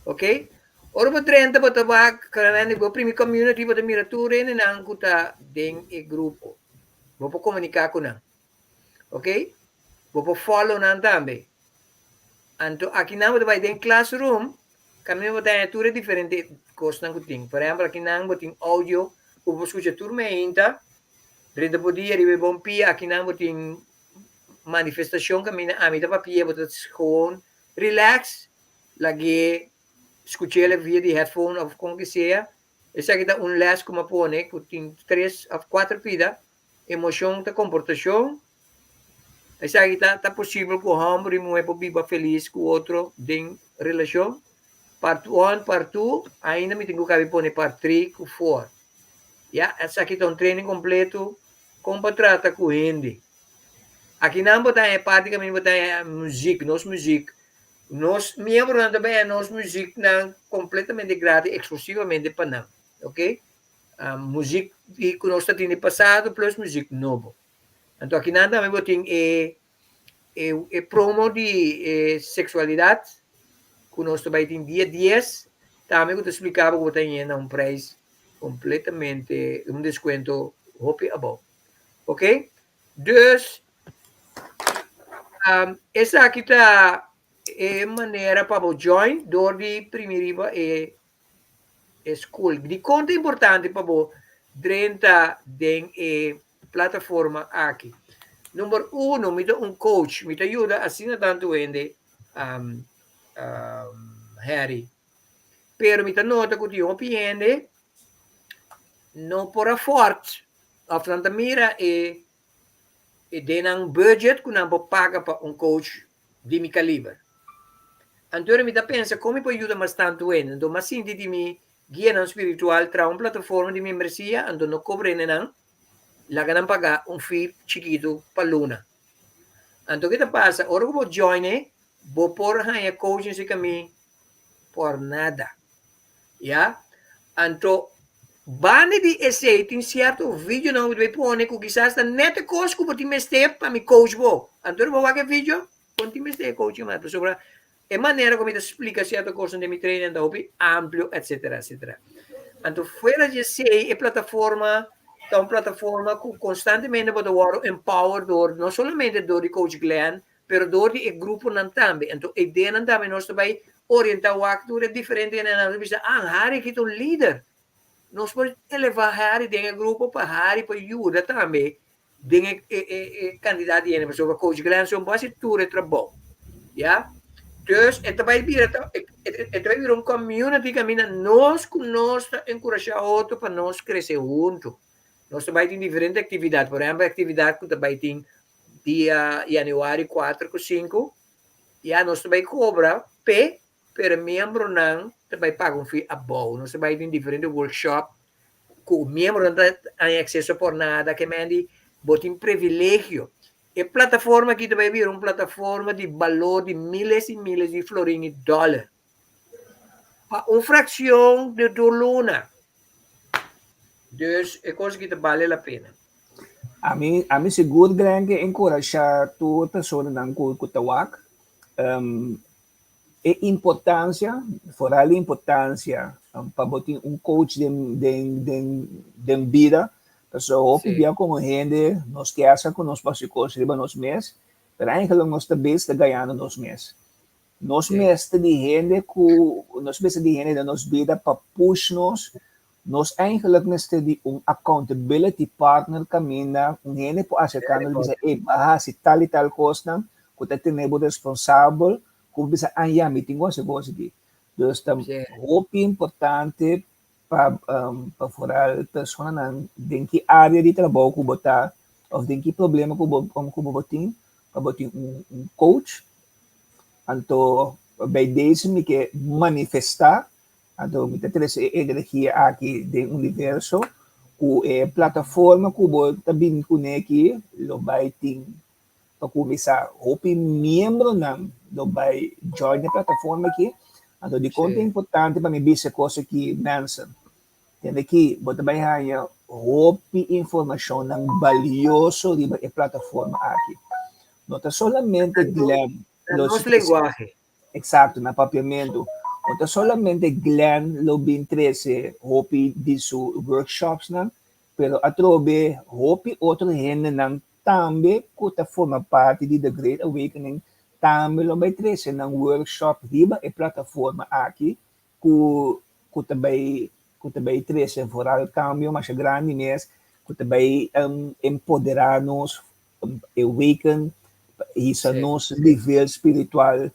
Okay? Ora mo 30 po tabak, karena go primi community po mira tu rin na ang kuta ding grupo. Vou comunicar com não. Ok? Vou follow não também. Então, aqui não vai ter classroom, kami vou ter tudo diferente coisas não tem. Por exemplo, aqui não vou ter áudio, vou escutar turma ainda. Durante o dia, eu vou pia, aqui não vou ter manifestação, kami na amita papia, vou ter gewoon relax, lagi, escutar via de headphone ou como que seja. Essa aqui tá les como pone, que tem 3 ou 4 pida. Emoção da comportação. Essa aqui tá possível que o homem remover para viver feliz com o outro em relação. Part 1, part 2, ainda me tenho que pôr part 3 com 4. Essa aqui tá treino completo com trata com hindi. Aqui não botar parte que me botar música, música. Nós membros também é música não completamente grátis, exclusivamente para nós, ok? Música que nós temos passado plus música novo. Então aqui nada me botem promo de sexualidade que nós também tem dia 10. Também eu te explicava que tem um preço completamente desconto hope above. Ok? Dus essa aqui tá maneira para join door de primeira school. De conta importante para você dentro da plataforma aqui. Número 1, me dá coach, me ajuda assim tanto ende Harry. Pero me nota que eu piende não por forte. After mira den budget que não paga para coach de mi calibre. Então me pensa como pode ajudar bastante ende. Então mas sim de mi guia espiritual tra uma plataforma de membresia, então não cobre não. Lá que não pagar fee chiquito para luna. Então o que passa? Ora que vou join, vou por a coaching se caminho por nada. Então bane de esse tem certo vídeo não vai pôr que quizás está neta coisa que pode me step para me coach vou. Então vou ver vídeo, pode me step coaching mais sobre a maneira como ele explica certa coisa de me treino da hobby amplo, etc. Então fora de ser a plataforma é uma plataforma que constantemente pode ser empowered não somente do coach Glenn, mas do grupo também. Então a ideia também nós vai orientar o acto diferente na vista. Harry que é um líder. Nós podemos elevar Harry dentro do grupo para Harry para ajudar também dentro candidato de pessoa coach Glenn são base tudo trabalho. Dus het vai vir uma community que nós encorajar outro para nós crescer junto. Nós também temos diferentes atividades. Por exemplo, a atividade que também tem dia Januário 4 e 5. Nós também cobra para membro não também paga fee above. Nós também temos diferentes workshops que o membro não tem acesso por nada, que mande botem privilégio. A plataforma aqui também vir uma plataforma de valor de milhas e milhas de florins e dólares. Para uma fração de luna. Dus é coisa que vale a pena. A mim seguro grande encorajar toda pessoa não cultawak. E importância, fora a importância, para botar coach de vida, pessoa que via como gente, nós que acha que nós passamos riba nos meses, mas eigenlijk nós também está ganhando nos meses. Nós mestre de gente de nos vida para push nós eigenlijk mestre de accountability partner caminha, gente para acercar nos dizer, se tal e tal coisa, que está tendo responsável, kung bisa meeting ko sa boss di. Dus hope importante para for persona ng denki área de trabalho ko botar of denki problema ko botin para botin coach anto by days me que manifestar anto me tetres energia aqui do universo ku plataforma ko bota bin kuneki lo by ting para começar hope membro ng do by join na plataforma aqui, então de conta é importante para me ver essa coisa que Manson tem aqui, bota bem aí, hope informação não valioso de a plataforma aqui, não está solamente Glenn, nosso linguagem, exato, na papiamento, não está solamente Glenn lo bin 13 hope de su workshops não, pero atrobe hope outro gente não também que forma parte de The Great Awakening. Também lo vai trazer ng workshop riba e plataforma aqui que também trazer foral cambio mas grande mês que também empoderar-nos awaken isso nosso nível espiritual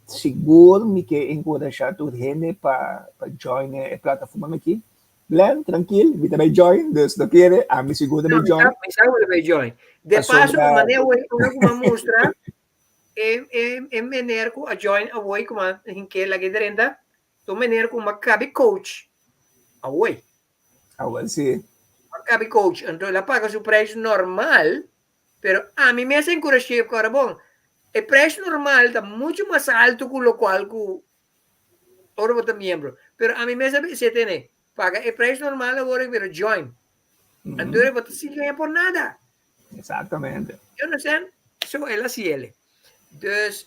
seguro me que encorajar toda gente para join a plataforma aqui Glenn, tranquilo, me também join, Deus não quer, a mim seguro também join. Me join. De passo, de maneira que mostrar é maneira que a join a oi como em que lá que derenda, to maneira como cabe coach. A oi. Sim. Cabe coach, então ela paga o preço normal, pero a mim me encoraja para bom. O preço normal está muito mais alto que o qual que ora bota membro, pero a mim me se tem paga o preço normal agora pero join. Então eu vou se ganhar por nada. Exatamente. Eu não sei, so ela se ele. Dus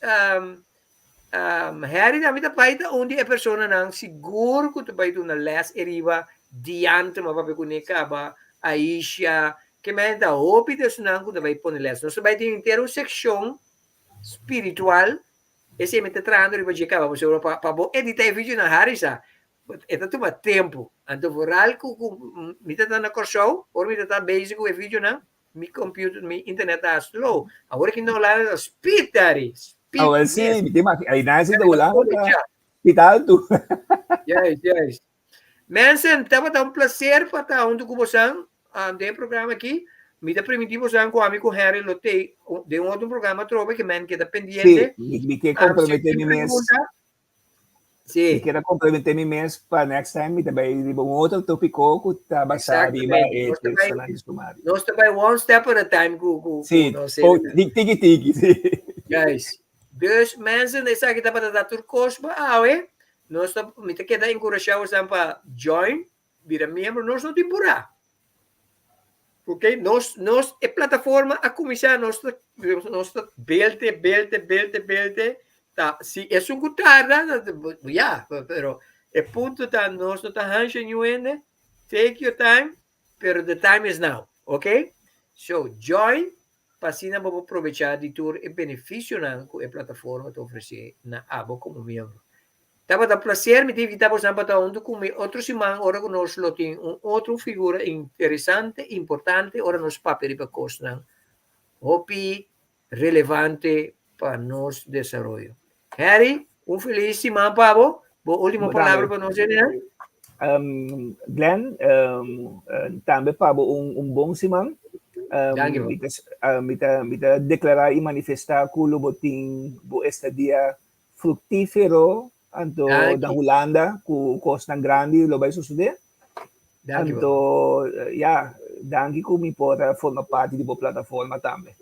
Harry damit paita onde a pessoa não seguro que tu vai tu na les eriva diante ma papai kuneka ba Aisha que me da hope de sunang que tu vai pôr les. Nós vai ter inteiro seção espiritual esse me tá trando riba de cá você para editar vídeo na Harry sa eta toma tempo então voral que me tá na corso ou me tá basic o vídeo na mi computer, mi internet está slow. Agora que não lá é speed, Daddy. Sim, aí nasce da lá, hospital tu. Yes. Manson, estava um prazer para estar onde você tem programa aqui. Me dá permitir você com o amigo Harry Lotte de outro programa trova que man queda pendiente. Sim, me quer comprometer me mesmo. Sim. Me quero comprometer me mesmo para next time me também de outro tópico que tá basado em nós também one step at a time sim, tiki guys dus mensen die zeggen dat we dat turcos bouwen nós me te queda encorajar os para join vira membro nós não temporada porque nós é plataforma a começar nós belte tá se é um gutarda já pero é ponto tá nós não tá hanching ainda take your time pero the time is now okay so join para vamos aproveitar de todo o benefício que a plataforma te oferece na abo como membro tava da prazer me tive tava para onde com outro semana ora que nós lo tem outra figura interessante importante ora nos papel para costa hopi relevante para nosso desenvolvimento Harry, feliz semana para você. Boa última palavra para nós, né? Glenn, também para bom semana. Me declarar e manifestar que o botim este dia frutífero anto da Holanda, com costa grande, lo vai suceder. Anto, danke que me pode formar parte da plataforma também.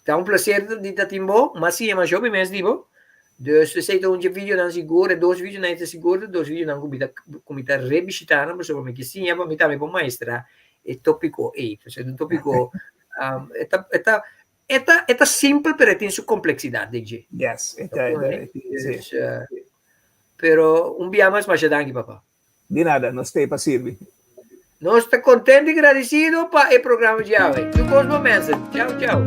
Tá prazer de estar timbo, mas sim, mas eu mesmo digo. Dus we zeiden onze video dan seguro, dois vídeos na esse seguro, dois vídeos não comita revisitando, mas eu me que sim, eu me também para maestra, é tópico 8, ou seja, um tópico, esta simple, pero tiene su complexidad, DJ. Yes, Yes, pero un día más, danke, papá. De nada, não stay para servir. Nós estamos contentes e agradecidos para o programa de hoje. Tu Cosmo Manson. Tchau, tchau.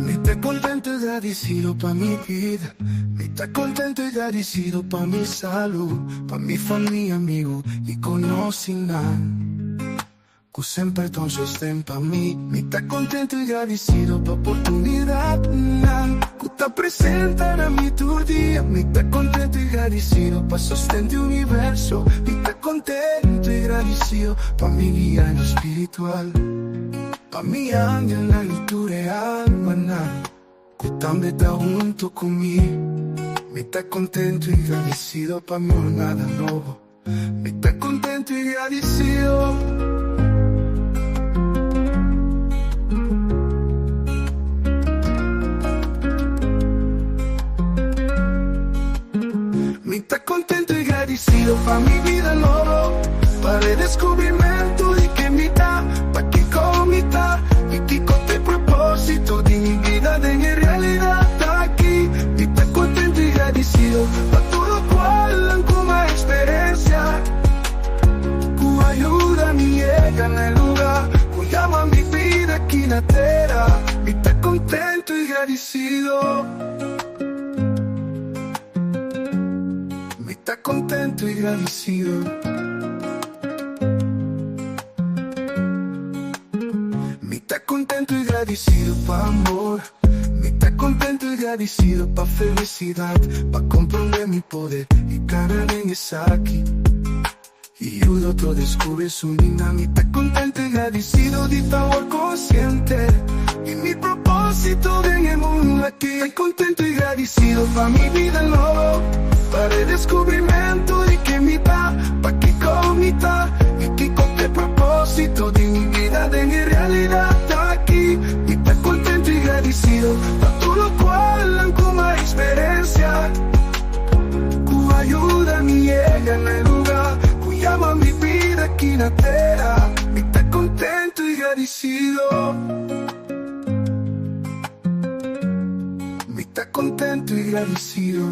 Está contento y agradecido pa' mi vida. Está contento y agradecido pa' mi salud, pa' mi familia, amigo y conocinan. Que sempre tão sostén pa' mí. Está contento y agradecido pa' oportunidad. Que está presente na mi tu día. Está contento y agradecido pa' sostén de universo. Está contento y agradecido pa' mi guía en lo espiritual. Pa' mi ángel na altura e alma que también está junto conmigo. Me está contento y agradecido pa' mi jornada nueva. Me está contento y agradecido. Me está contento y agradecido pa' mi vida nueva. Para el descubrimiento de que me está, pa' que comita y que con el propósito de mi vida de mi realidad está aquí. Me está contento y agradecido pa' todo cual como experiencia. Tu ayuda me llega en el lugar, que llama mi vida aquí en la tierra. Me está contento y agradecido. Me está contento y agradecido. Me está contento y agradecido pa' amor. Me está contento y agradecido pa' felicidad, pa' comprender mi poder y cara en esa aquí. Y el otro descubre su linda. Me está contento y agradecido de estar consciente y mi propósito en el mundo aquí. Estoy contento y agradecido pa' mi vida nueva. Para el descubrimiento de que me da, pa' que comita y que con el propósito de mi vida, de mi realidad está aquí. Y está contento y agradecido pa' todo lo cual como experiencia. Tu ayuda me llega en el lugar, que llama mi vida aquí en la tierra. Y está contento y agradecido. Me está contento y agradecido.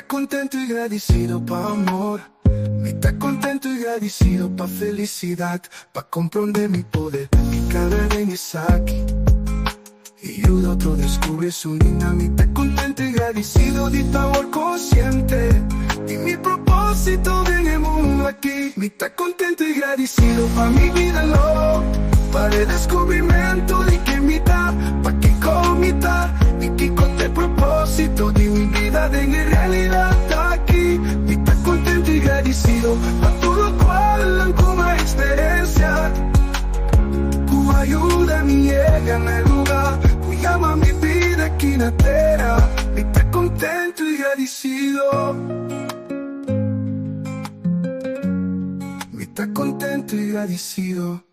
Contento y agradecido pa' amor. Me está contento y agradecido pa' felicidad, pa' comprender mi poder, mi cara en esa aquí. Y el otro descubre su linda. Me está contento y agradecido de estar consciente y mi propósito en el mundo aquí. Me está contento y agradecido pa' mi vida nueva. Para el descubrimiento de que me da, pa' que comita y que con el propósito de mi vida de mi realidad está aquí. Me está contento y agradecido pa' todo cual como experiencia. Tu ayuda me llega en el lugar, que llama mi vida aquí en la tierra. Me está contento y agradecido. Me está contento y agradecido.